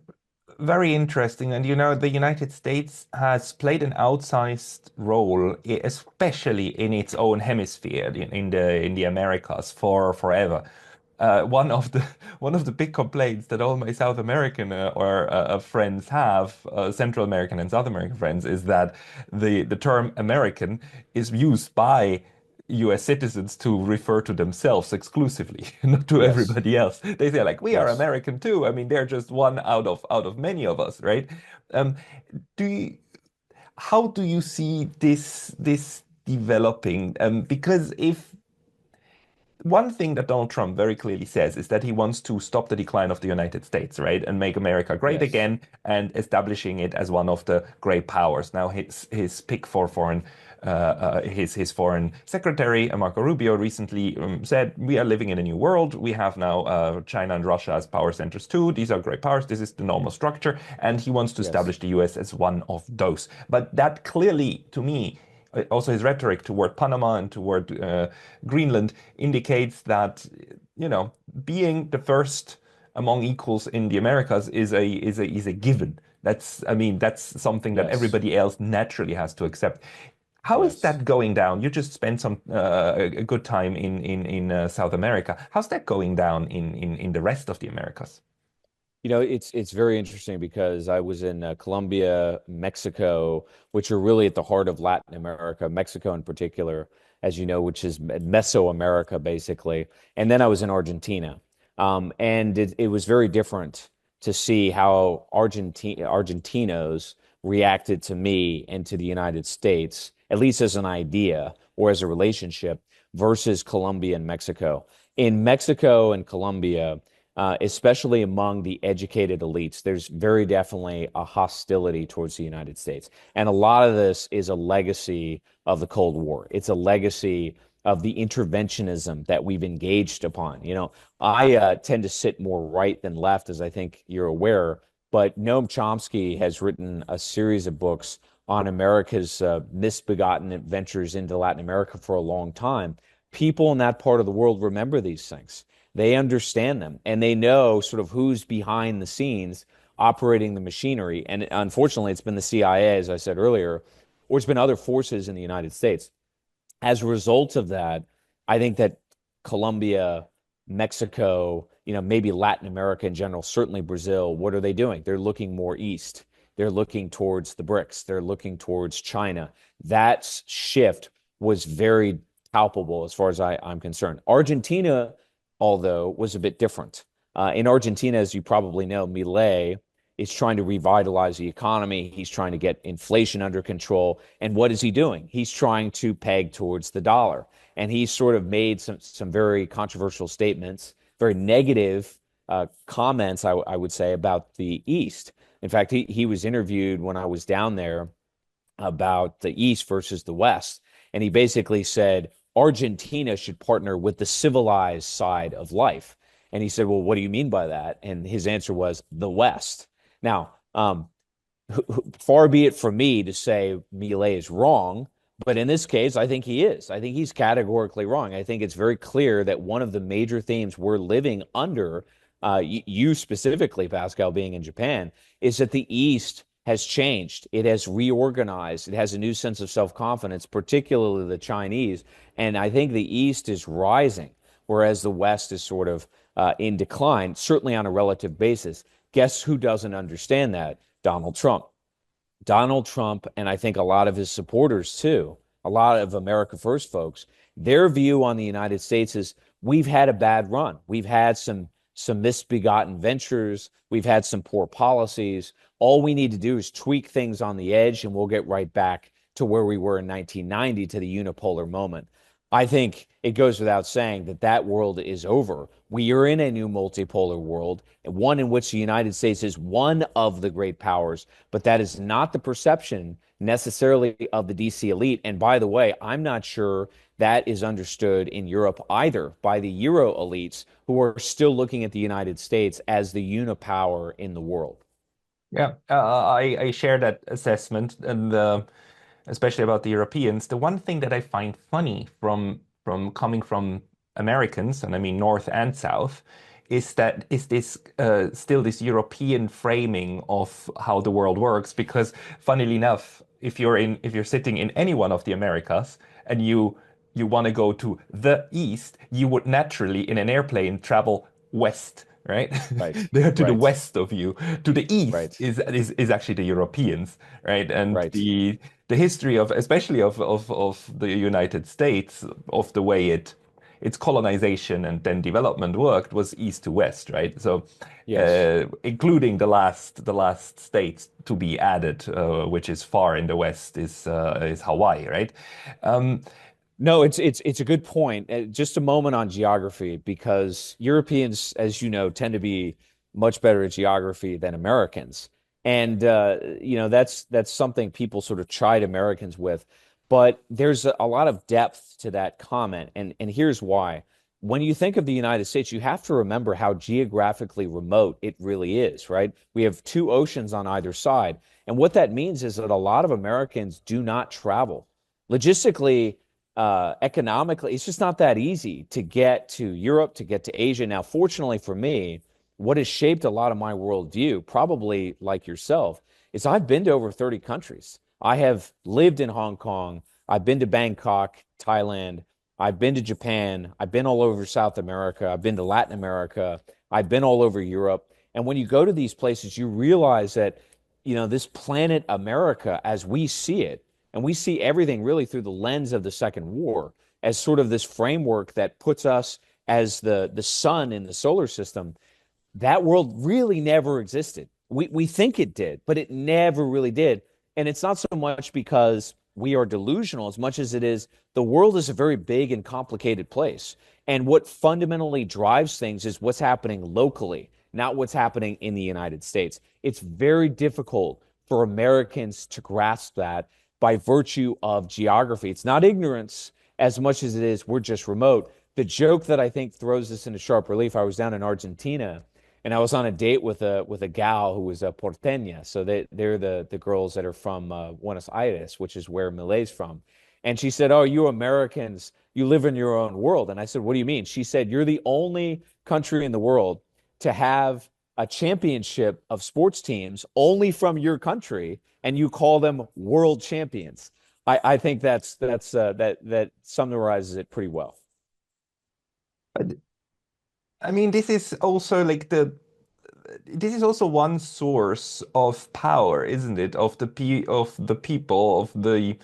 very interesting. And the United States has played an outsized role, especially in its own hemisphere, in the Americas, for forever. One of the big complaints that all my South American friends have, Central American and South American friends, is that the term American is used by US citizens to refer to themselves exclusively, not to everybody else. They say like, we are American too. I mean, they're just one out of many of us, right? How do you see this developing? Because if one thing that Donald Trump very clearly says is that he wants to stop the decline of the United States, right? And make America great again, and establishing it as one of the great powers. Now, his pick for foreign his foreign secretary, Marco Rubio, recently said, we are living in a new world. We have now China and Russia as power centers too. These are great powers. This is the normal structure. And he wants to establish the US as one of those. But that clearly, to me, also his rhetoric toward Panama and toward Greenland indicates that, being the first among equals in the Americas is a given. That's something that everybody else naturally has to accept. How is that going down? You just spent some a good time in South America. How's that going down in the rest of the Americas? It's very interesting because I was in Colombia, Mexico, which are really at the heart of Latin America, Mexico in particular, as you know, which is Mesoamerica, basically. And then I was in Argentina. And it was very different to see how Argentinos reacted to me and to the United States, at least as an idea or as a relationship, versus Colombia and Mexico. In Mexico and Colombia, especially among the educated elites, there's very definitely a hostility towards the United States. And a lot of this is a legacy of the Cold War. It's a legacy of the interventionism that we've engaged upon. I tend to sit more right than left, as I think you're aware, but Noam Chomsky has written a series of books on America's misbegotten ventures into Latin America for a long time. People in that part of the world remember these things. They understand them, and they know sort of who's behind the scenes operating the machinery. And unfortunately, it's been the CIA, as I said earlier, or it's been other forces in the United States. As a result of that, I think that Colombia, Mexico, maybe Latin America in general, certainly Brazil, what are they doing? They're looking more east. They're looking towards the BRICS. They're looking towards China. That shift was very palpable as far as I'm concerned. Argentina, although, was a bit different. In Argentina, as you probably know, Milei is trying to revitalize the economy. He's trying to get inflation under control. And what is he doing? He's trying to peg towards the dollar. And he's sort of made some very controversial statements, very negative comments, I would say, about the East. In fact, he was interviewed when I was down there about the East versus the West. And he basically said, Argentina should partner with the civilized side of life. And he said, well, what do you mean by that? And his answer was the West. Now, far be it from me to say Milei is wrong, but in this case, I think he is. I think he's categorically wrong. I think it's very clear that one of the major themes we're living under, you specifically, Pascal, being in Japan, is that the East has changed. It has reorganized. It has a new sense of self-confidence, particularly the Chinese. And I think the East is rising, whereas the West is sort of in decline, certainly on a relative basis. Guess who doesn't understand that? Donald Trump. Donald Trump, and I think a lot of his supporters too, a lot of America First folks, their view on the United States is we've had a bad run. We've had some misbegotten ventures. We've had some poor policies. All we need to do is tweak things on the edge, and we'll get right back to where we were in 1990, to the unipolar moment. I think it goes without saying that world is over. We are in a new multipolar world, one in which the United States is one of the great powers, but that is not the perception necessarily of the DC elite. And by the way, I'm not sure that is understood in Europe either by the Euro elites, who are still looking at the United States as the unipower in the world. Yeah, I share that assessment, and especially about the Europeans. The one thing that I find funny from coming from Americans, and I mean North and South, is this still this European framing of how the world works. Because funnily enough, if you're sitting in any one of the Americas and you want to go to the East, you would naturally in an airplane travel west. Right? They're to the west of you. To the east is actually the Europeans, right? And the history of, especially of the United States, of the way its colonization and then development worked, was east to west, right? So, yes. Including the last state to be added, which is far in the west, is Hawaii, right? No, it's a good point. Just a moment on geography, because Europeans, as you know, tend to be much better at geography than Americans. And that's something people sort of chide Americans with. But there's a lot of depth to that comment. And here's why. When you think of the United States, you have to remember how geographically remote it really is, right? We have two oceans on either side. And what that means is that a lot of Americans do not travel. Logistically, economically, it's just not that easy to get to Europe, to get to Asia. Now, fortunately for me, what has shaped a lot of my worldview, probably like yourself, is I've been to over 30 countries. I have lived in Hong Kong. I've been to Bangkok, Thailand. I've been to Japan. I've been all over South America. I've been to Latin America. I've been all over Europe. And when you go to these places, you realize that, this planet America, as we see it, and we see everything really through the lens of the Second War, as sort of this framework that puts us as the sun in the solar system, that world really never existed. We think it did, but it never really did. And it's not so much because we are delusional as much as it is the world is a very big and complicated place. And what fundamentally drives things is what's happening locally, not what's happening in the United States. It's very difficult for Americans to grasp that by virtue of geography. It's not ignorance as much as it is we're just remote. The joke that I think throws this into sharp relief, I was down in Argentina and I was on a date with a gal who was a porteña. So they're the girls that are from Buenos Aires, which is where Milei's from. And she said, "Oh, you Americans, you live in your own world." And I said, "What do you mean?" She said, "You're the only country in the world to have a championship of sports teams only from your country, and you call them world champions." I think that summarizes it pretty well. I mean, this is also like this is also one source of power, isn't it? Of the people of the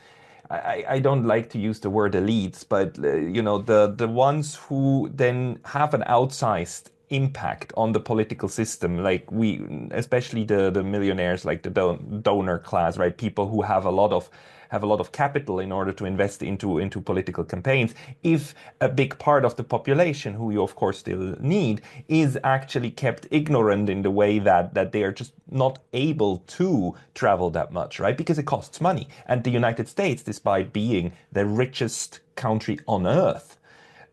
I don't like to use the word elites, but you know, the ones who then have an outsized impact on the political system, like especially the millionaires, like the donor class, right? People who have a lot of capital in order to invest into political campaigns. If a big part of the population, who you of course still need, is actually kept ignorant in the way that they are just not able to travel that much, right? Because it costs money. And the United States, despite being the richest country on earth,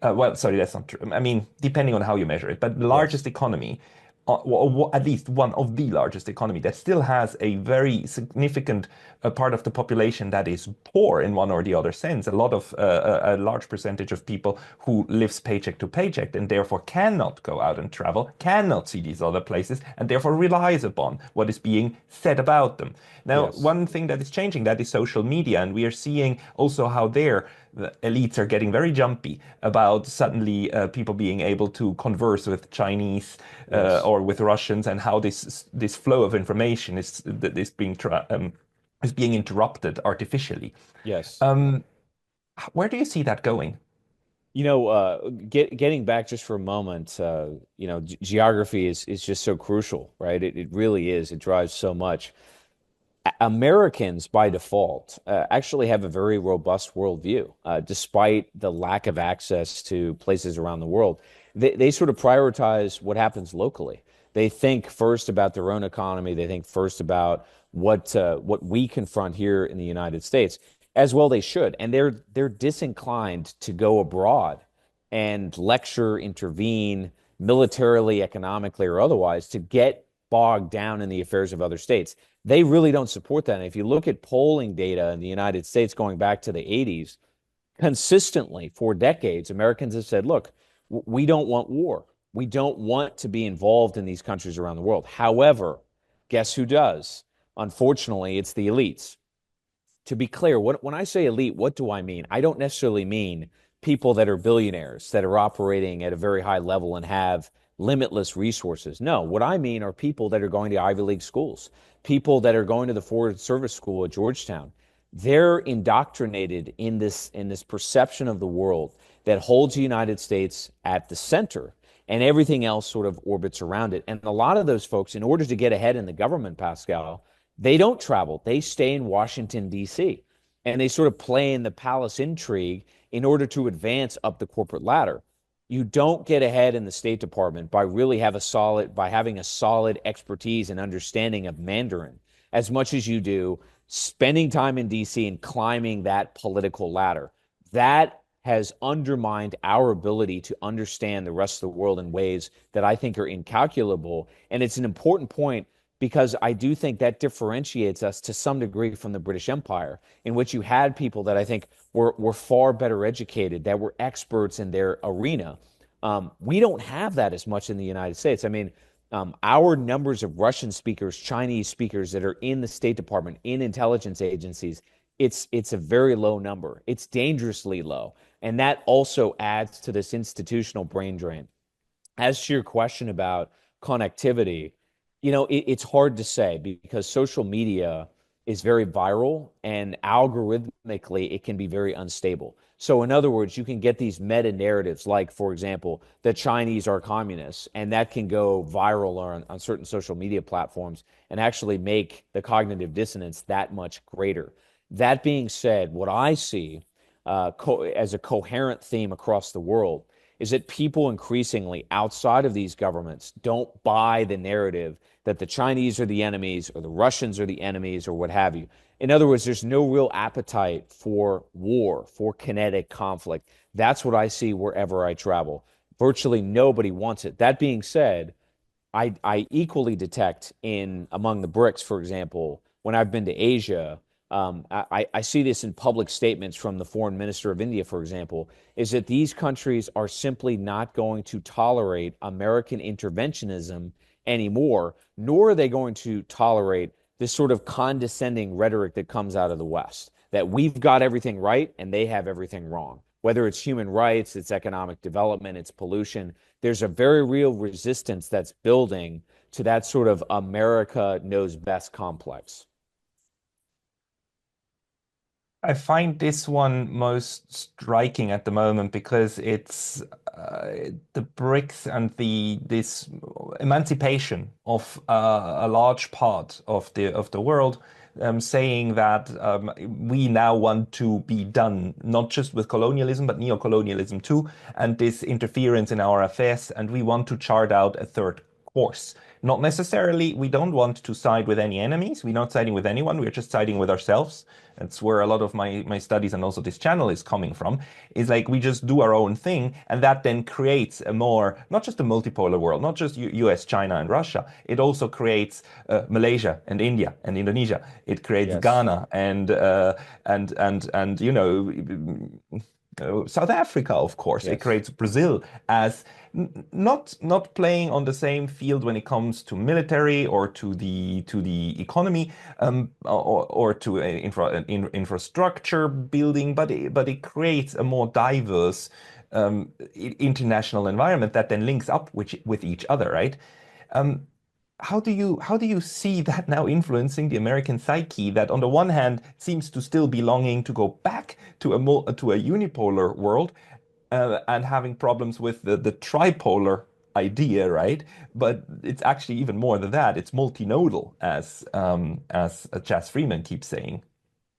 well, sorry, that's not true. I mean, depending on how you measure it, but the largest economy, at least one of the largest economy, that still has a very significant part of the population that is poor in one or the other sense. A large percentage of people who lives paycheck to paycheck and therefore cannot go out and travel, cannot see these other places, and therefore relies upon what is being said about them. Now, one thing that is changing, that is social media, and we are seeing also how the elites are getting very jumpy about suddenly people being able to converse with Chinese or with Russians, and how this flow of information is being interrupted artificially. Yes. Where do you see that going? You know, getting back just for a moment, you know, geography is just so crucial, right? It really is. It drives so much. Americans, by default, actually have a very robust worldview, despite the lack of access to places around the world. They sort of prioritize what happens locally. They think first about their own economy. They think first about what we confront here in the United States, as well they should. And they're disinclined to go abroad and lecture, intervene militarily, economically, or otherwise to get bogged down in the affairs of other states. They really don't support that. And if you look at polling data in the United States going back to the 80s, consistently for decades, Americans have said, look, we don't want war. We don't want to be involved in these countries around the world. However, guess who does? Unfortunately, it's the elites. To be clear, when I say elite, what do I mean? I don't necessarily mean people that are billionaires, that are operating at a very high level and have limitless resources. No, what I mean are people that are going to Ivy League schools, people that are going to the Ford Service School at Georgetown. They're indoctrinated in this perception of the world that holds the United States at the center, and everything else sort of orbits around it. And a lot of those folks, in order to get ahead in the government, Pascal, they don't travel. They stay in Washington, D.C., and they sort of play in the palace intrigue in order to advance up the corporate ladder. You don't get ahead in the State Department by having a solid expertise and understanding of Mandarin, as much as you do spending time in D.C. and climbing that political ladder. That has undermined our ability to understand the rest of the world in ways that I think are incalculable. And it's an important point, because I do think that differentiates us to some degree from the British Empire, in which you had people that I think were far better educated, that were experts in their arena. We don't have that as much in the United States. I mean, our numbers of Russian speakers, Chinese speakers that are in the State Department, in intelligence agencies, it's a very low number. It's dangerously low. And that also adds to this institutional brain drain. As to your question about connectivity, you know, it's hard to say, because social media is very viral, and algorithmically it can be very unstable. So in other words, you can get these meta narratives like, for example, the Chinese are communists, and that can go viral on certain social media platforms and actually make the cognitive dissonance that much greater. That being said, what I see as a coherent theme across the world is that people increasingly outside of these governments don't buy the narrative that the Chinese are the enemies or the Russians are the enemies or what have you. In other words, there's no real appetite for war, for kinetic conflict. That's what I see wherever I travel. Virtually nobody wants it. That being said, I equally detect among the BRICS, for example, when I've been to Asia, I see this in public statements from the foreign minister of India, for example, is that these countries are simply not going to tolerate American interventionism anymore, nor are they going to tolerate this sort of condescending rhetoric that comes out of the West, that we've got everything right and they have everything wrong. Whether it's human rights, it's economic development, it's pollution, there's a very real resistance that's building to that sort of America knows best complex. I find this one most striking at the moment because it's the BRICS and this emancipation of a large part of the world, saying that we now want to be done not just with colonialism but neocolonialism too, and this interference in our affairs, and we want to chart out a third course. Not necessarily, we don't want to side with any enemies. We're not siding with anyone. We're just siding with ourselves. That's where a lot of my studies and also this channel is coming from. Is like we just do our own thing, and that then creates a more, not just a multipolar world, not just US, China, and Russia. It also creates Malaysia and India and Indonesia. It creates Ghana and you know, South Africa, of course. It creates Brazil as not playing on the same field when it comes to military or to the economy, or to infrastructure building, but it creates a more diverse international environment that then links up with each other, right? How do you see that now influencing the American psyche, that on the one hand seems to still be longing to go back to a unipolar world, and having problems with the tripolar idea, right? But it's actually even more than that. It's multinodal, as Chas Freeman keeps saying.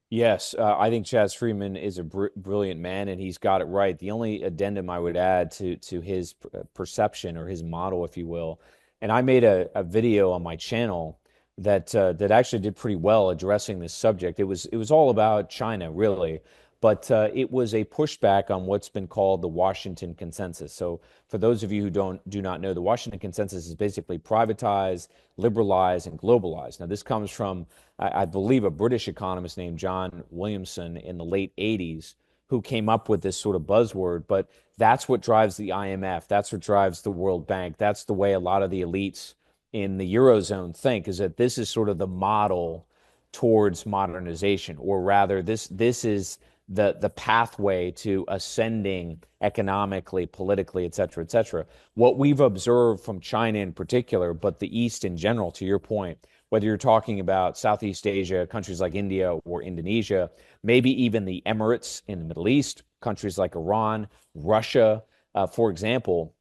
Yes, I think Chas Freeman is a brilliant man, and he's got it right. The only addendum I would add to his perception, or his model, if you will, and I made a video on my channel that actually did pretty well addressing this subject. It was all about China, really, but it was a pushback on what's been called the Washington Consensus. So for those of you who do not know, the Washington Consensus is basically privatize, liberalize, and globalize. Now, this comes from, I believe, a British economist named John Williamson in the late 80s, who came up with this sort of buzzword, but that's what drives the IMF. That's what drives the World Bank. That's the way a lot of the elites in the Eurozone think, is that this is sort of the model towards modernization, or rather this is the pathway to ascending economically, politically, et cetera, et cetera. What we've observed from China in particular, but the East in general, to your point, whether you're talking about Southeast Asia, countries like India or Indonesia, maybe even the Emirates in the Middle East, countries like Iran, Russia, for example,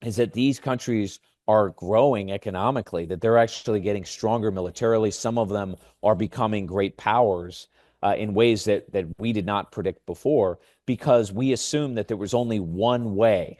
is that these countries are growing economically, that they're actually getting stronger militarily. Some of them are becoming great powers in ways that we did not predict before, because we assumed that there was only one way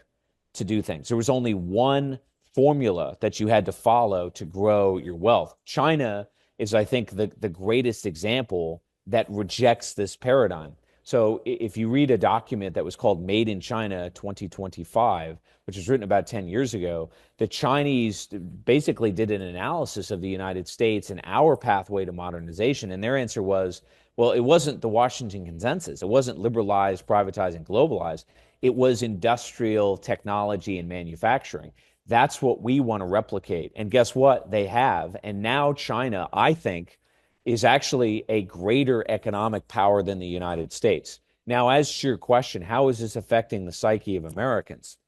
to do things. There was only one formula that you had to follow to grow your wealth. China is, I think, the greatest example that rejects this paradigm. So if you read a document that was called Made in China 2025, which was written about 10 years ago, the Chinese basically did an analysis of the United States and our pathway to modernization. And their answer was, well, it wasn't the Washington Consensus. It wasn't liberalize, privatize, and globalize. It was industrial technology and manufacturing. That's what we want to replicate. And guess what? They have. And now China, I think, is actually a greater economic power than the United States. Now, as to your question, how is this affecting the psyche of Americans?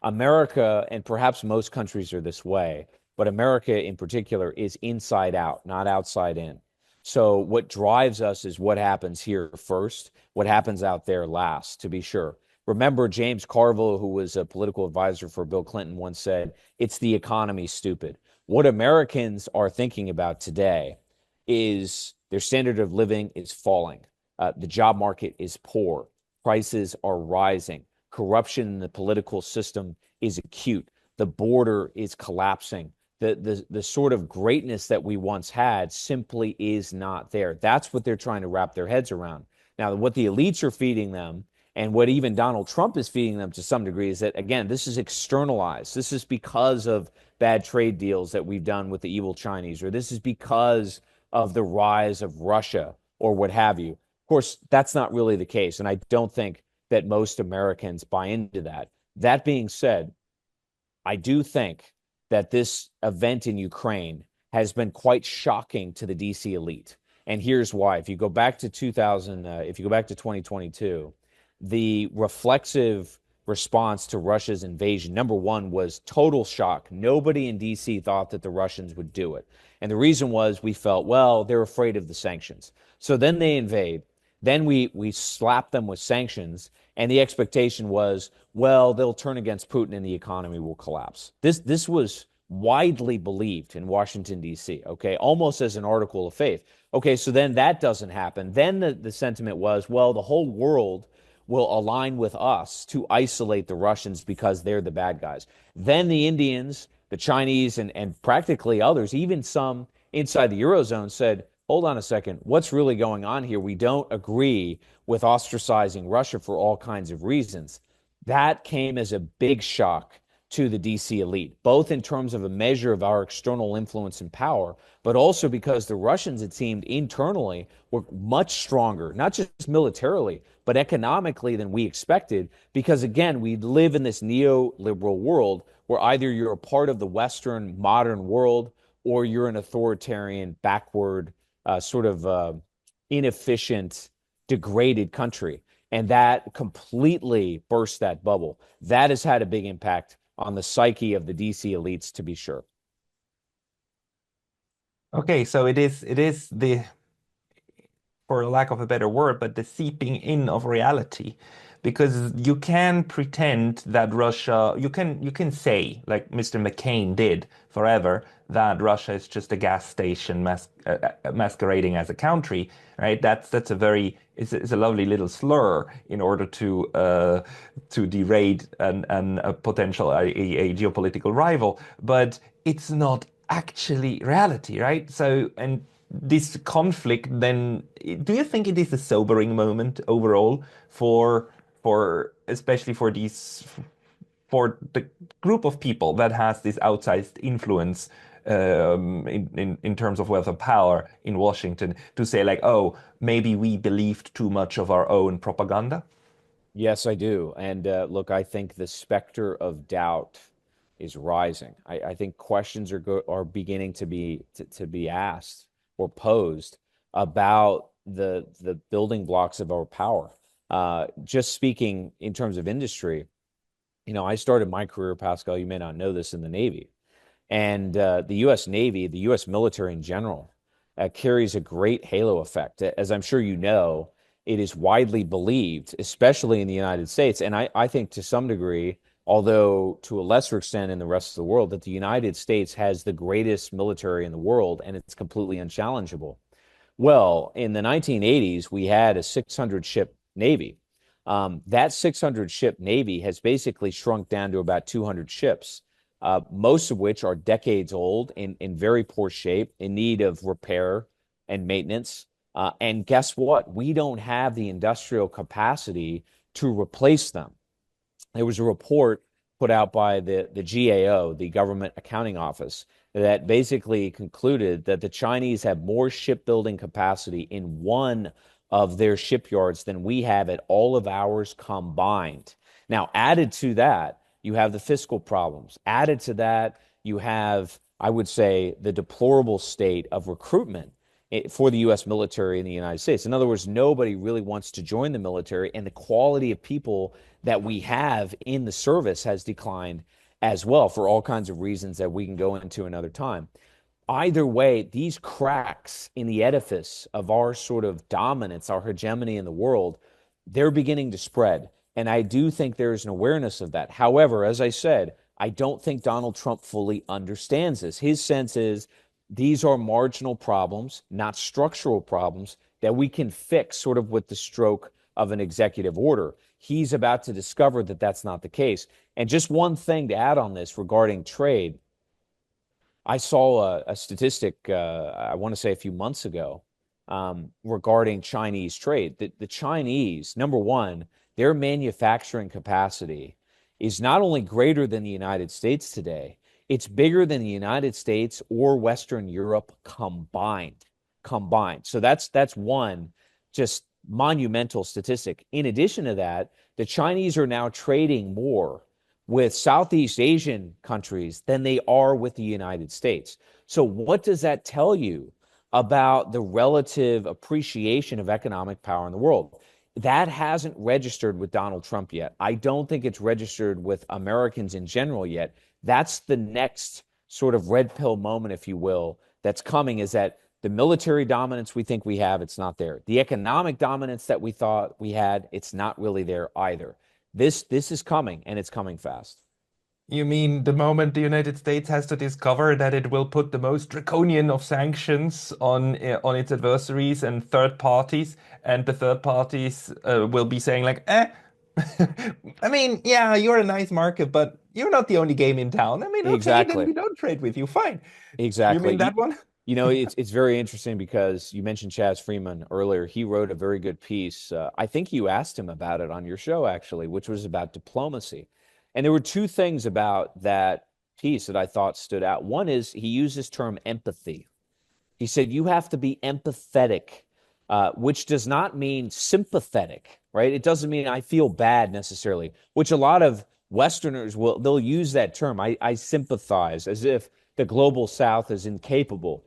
America, and perhaps most countries are this way, but America in particular is inside out, not outside in. So what drives us is what happens here first, what happens out there last, to be sure. Remember, James Carville, who was a political advisor for Bill Clinton, once said, "It's the economy, stupid." What Americans are thinking about today is their standard of living is falling. The job market is poor. Prices are rising. Corruption in the political system is acute. The border is collapsing. The sort of greatness that we once had simply is not there. That's what they're trying to wrap their heads around. Now, what the elites are feeding them, and what even Donald Trump is feeding them to some degree, is that, again, this is externalized. This is because of bad trade deals that we've done with the evil Chinese, or this is because of the rise of Russia, or what have you. Of course, that's not really the case, and I don't think that most Americans buy into that. That being said, I do think that this event in Ukraine has been quite shocking to the DC elite. And here's why. If you go back to 2022, the reflexive response to Russia's invasion, number one, was total shock. Nobody in DC thought that the Russians would do it. And the reason was we felt, well, they're afraid of the sanctions. So then they invade. Then we slap them with sanctions. And the expectation was, well, they'll turn against Putin and the economy will collapse. This was widely believed in Washington, D.C., okay, almost as an article of faith. Okay, so then that doesn't happen. Then the sentiment was, well, the whole world will align with us to isolate the Russians because they're the bad guys. Then the Indians, the Chinese, and practically others, even some inside the Eurozone, said, hold on a second, what's really going on here? We don't agree with ostracizing Russia for all kinds of reasons. That came as a big shock to the DC elite, both in terms of a measure of our external influence and power, but also because the Russians, it seemed, internally were much stronger, not just militarily, but economically than we expected, because, again, we live in this neoliberal world where either you're a part of the Western modern world or you're an authoritarian, backward, inefficient, degraded country. And that completely burst that bubble. That has had a big impact on the psyche of the DC elites, to be sure. Okay, so it is the, for lack of a better word, but the seeping in of reality. Because you can pretend that Russia, you can say, like Mr. McCain did forever, that Russia is just a gas station masquerading as a country, right? That's it's a lovely little slur in order to deride a potential a geopolitical rival, but it's not actually reality, right? So, and this conflict, then, do you think it is a sobering moment overall for especially for the group of people that has this outsized influence in terms of wealth and power in Washington, to say like, oh, maybe we believed too much of our own propaganda? Yes, I do. And look, I think the specter of doubt is rising. I think questions are beginning to be asked or posed about the building blocks of our power. Just speaking in terms of industry, I started my career, Pascal, you may not know this, in the Navy. And the U.S. Navy, the U.S. military in general, carries a great halo effect. As I'm sure you know, it is widely believed, especially in the United States, and I think to some degree, although to a lesser extent in the rest of the world, that the United States has the greatest military in the world, and it's completely unchallengeable. Well, in the 1980s, we had a 600-ship Navy. That 600-ship Navy has basically shrunk down to about 200 ships, most of which are decades old, in very poor shape, in need of repair and maintenance. And guess what? We don't have the industrial capacity to replace them. There was a report put out by the GAO, the Government Accounting Office, that basically concluded that the Chinese have more shipbuilding capacity in one of their shipyards than we have at all of ours combined. Now, added to that, you have the fiscal problems. Added to that, you have, I would say, the deplorable state of recruitment for the U.S. military in the United States. In other words, nobody really wants to join the military, and the quality of people that we have in the service has declined as well, for all kinds of reasons that we can go into another time. either way, these cracks in the edifice of our sort of dominance, our hegemony in the world, they're beginning to spread. And I do think there is an awareness of that. However, as I said, I don't think Donald Trump fully understands this. His sense is these are marginal problems, not structural problems that we can fix sort of with the stroke of an executive order. He's about to discover that that's not the case. And just one thing to add on this regarding trade, I saw a statistic, I want to say a few months ago, regarding Chinese trade. The Chinese, number one, their manufacturing capacity is not only greater than the United States today, it's bigger than the United States or Western Europe combined. So that's one just monumental statistic. In addition to that, the Chinese are now trading more with Southeast Asian countries than they are with the United States. So what does that tell you about the relative appreciation of economic power in the world? That hasn't registered with Donald Trump yet. I don't think it's registered with Americans in general yet. That's the next sort of red pill moment, if you will, that's coming, is that the military dominance we think we have, it's not there. The economic dominance that we thought we had, it's not really there either. This is coming, and it's coming fast. You mean the moment the United States has to discover that it will put the most draconian of sanctions on its adversaries and third parties, and the third parties will be saying like, I mean, yeah, you're a nice market, but you're not the only game in town. I mean, okay, Exactly. then we don't trade with you. Fine. Exactly. You mean that one? It's very interesting because you mentioned Chaz Freeman earlier. He wrote a very good piece. I think you asked him about it on your show, actually, which was about diplomacy. And there were two things about that piece that I thought stood out. One is he used this term empathy. He said you have to be empathetic, which does not mean sympathetic, right? It doesn't mean I feel bad necessarily, which a lot of Westerners they'll use that term. I sympathize, as if the global South is incapable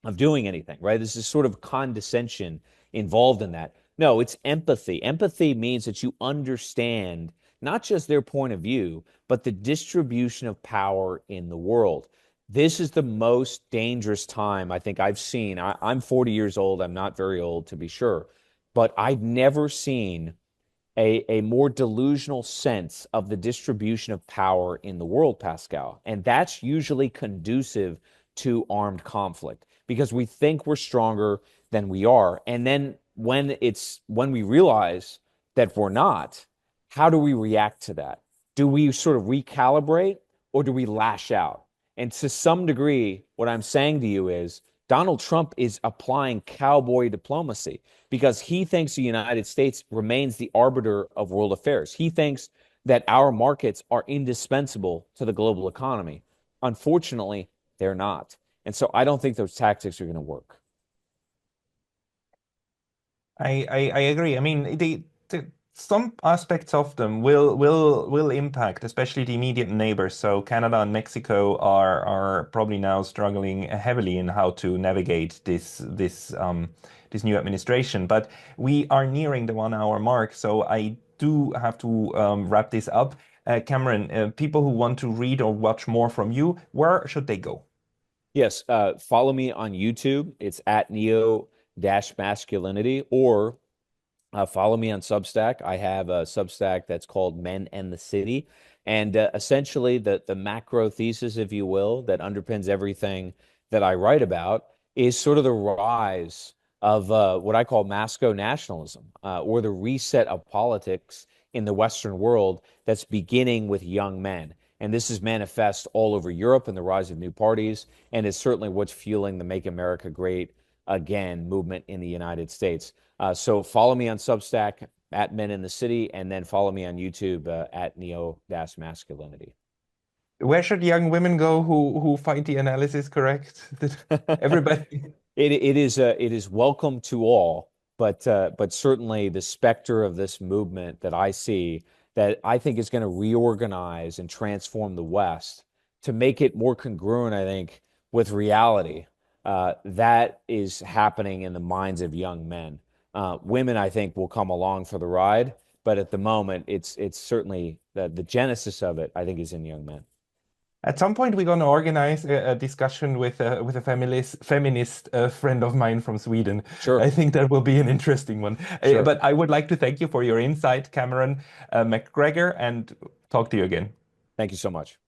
of doing anything, right? This is sort of condescension involved in that. No, it's empathy. Empathy means that you understand not just their point of view, but the distribution of power in the world. This is the most dangerous time I think I've seen. I'm 40 years old. I'm not very old, to be sure, but I've never seen a more delusional sense of the distribution of power in the world, Pascal. And that's usually conducive to armed conflict because we think we're stronger than we are. And then when we realize that we're not, how do we react to that? Do we sort of recalibrate or do we lash out? And to some degree, what I'm saying to you is Donald Trump is applying cowboy diplomacy because he thinks the United States remains the arbiter of world affairs. He thinks that our markets are indispensable to the global economy. Unfortunately, they're not. And so I don't think those tactics are going to work. I agree. I mean, some aspects of them will impact, especially the immediate neighbors. So Canada and Mexico are probably now struggling heavily in how to navigate this new administration. But we are nearing the 1 hour mark, so I do have to wrap this up. Cameron, people who want to read or watch more from you, where should they go? Yes, follow me on YouTube. It's at Neo-Masculinity, or follow me on Substack. I have a Substack that's called Men and the City. And essentially, the macro thesis, if you will, that underpins everything that I write about is sort of the rise of what I call Masco nationalism, or the reset of politics in the Western world that's beginning with young men. And this is manifest all over Europe in the rise of new parties, and it's certainly what's fueling the Make America Great Again movement in the United States. So follow me on Substack at Men in the City, and then follow me on YouTube at Neo-Masculinity. Where should young women go who find the analysis correct? Everybody. It is welcome to all, but certainly the specter of this movement that I see, that I think is going to reorganize and transform the West to make it more congruent, I think, with reality. That is happening in the minds of young men. Women, I think, will come along for the ride, but at the moment, it's certainly the genesis of it, I think, is in young men. At some point, we're going to organize a discussion with a feminist friend of mine from Sweden. Sure. I think that will be an interesting one. Sure. But I would like to thank you for your insight, Cameron McGregor, and talk to you again. Thank you so much.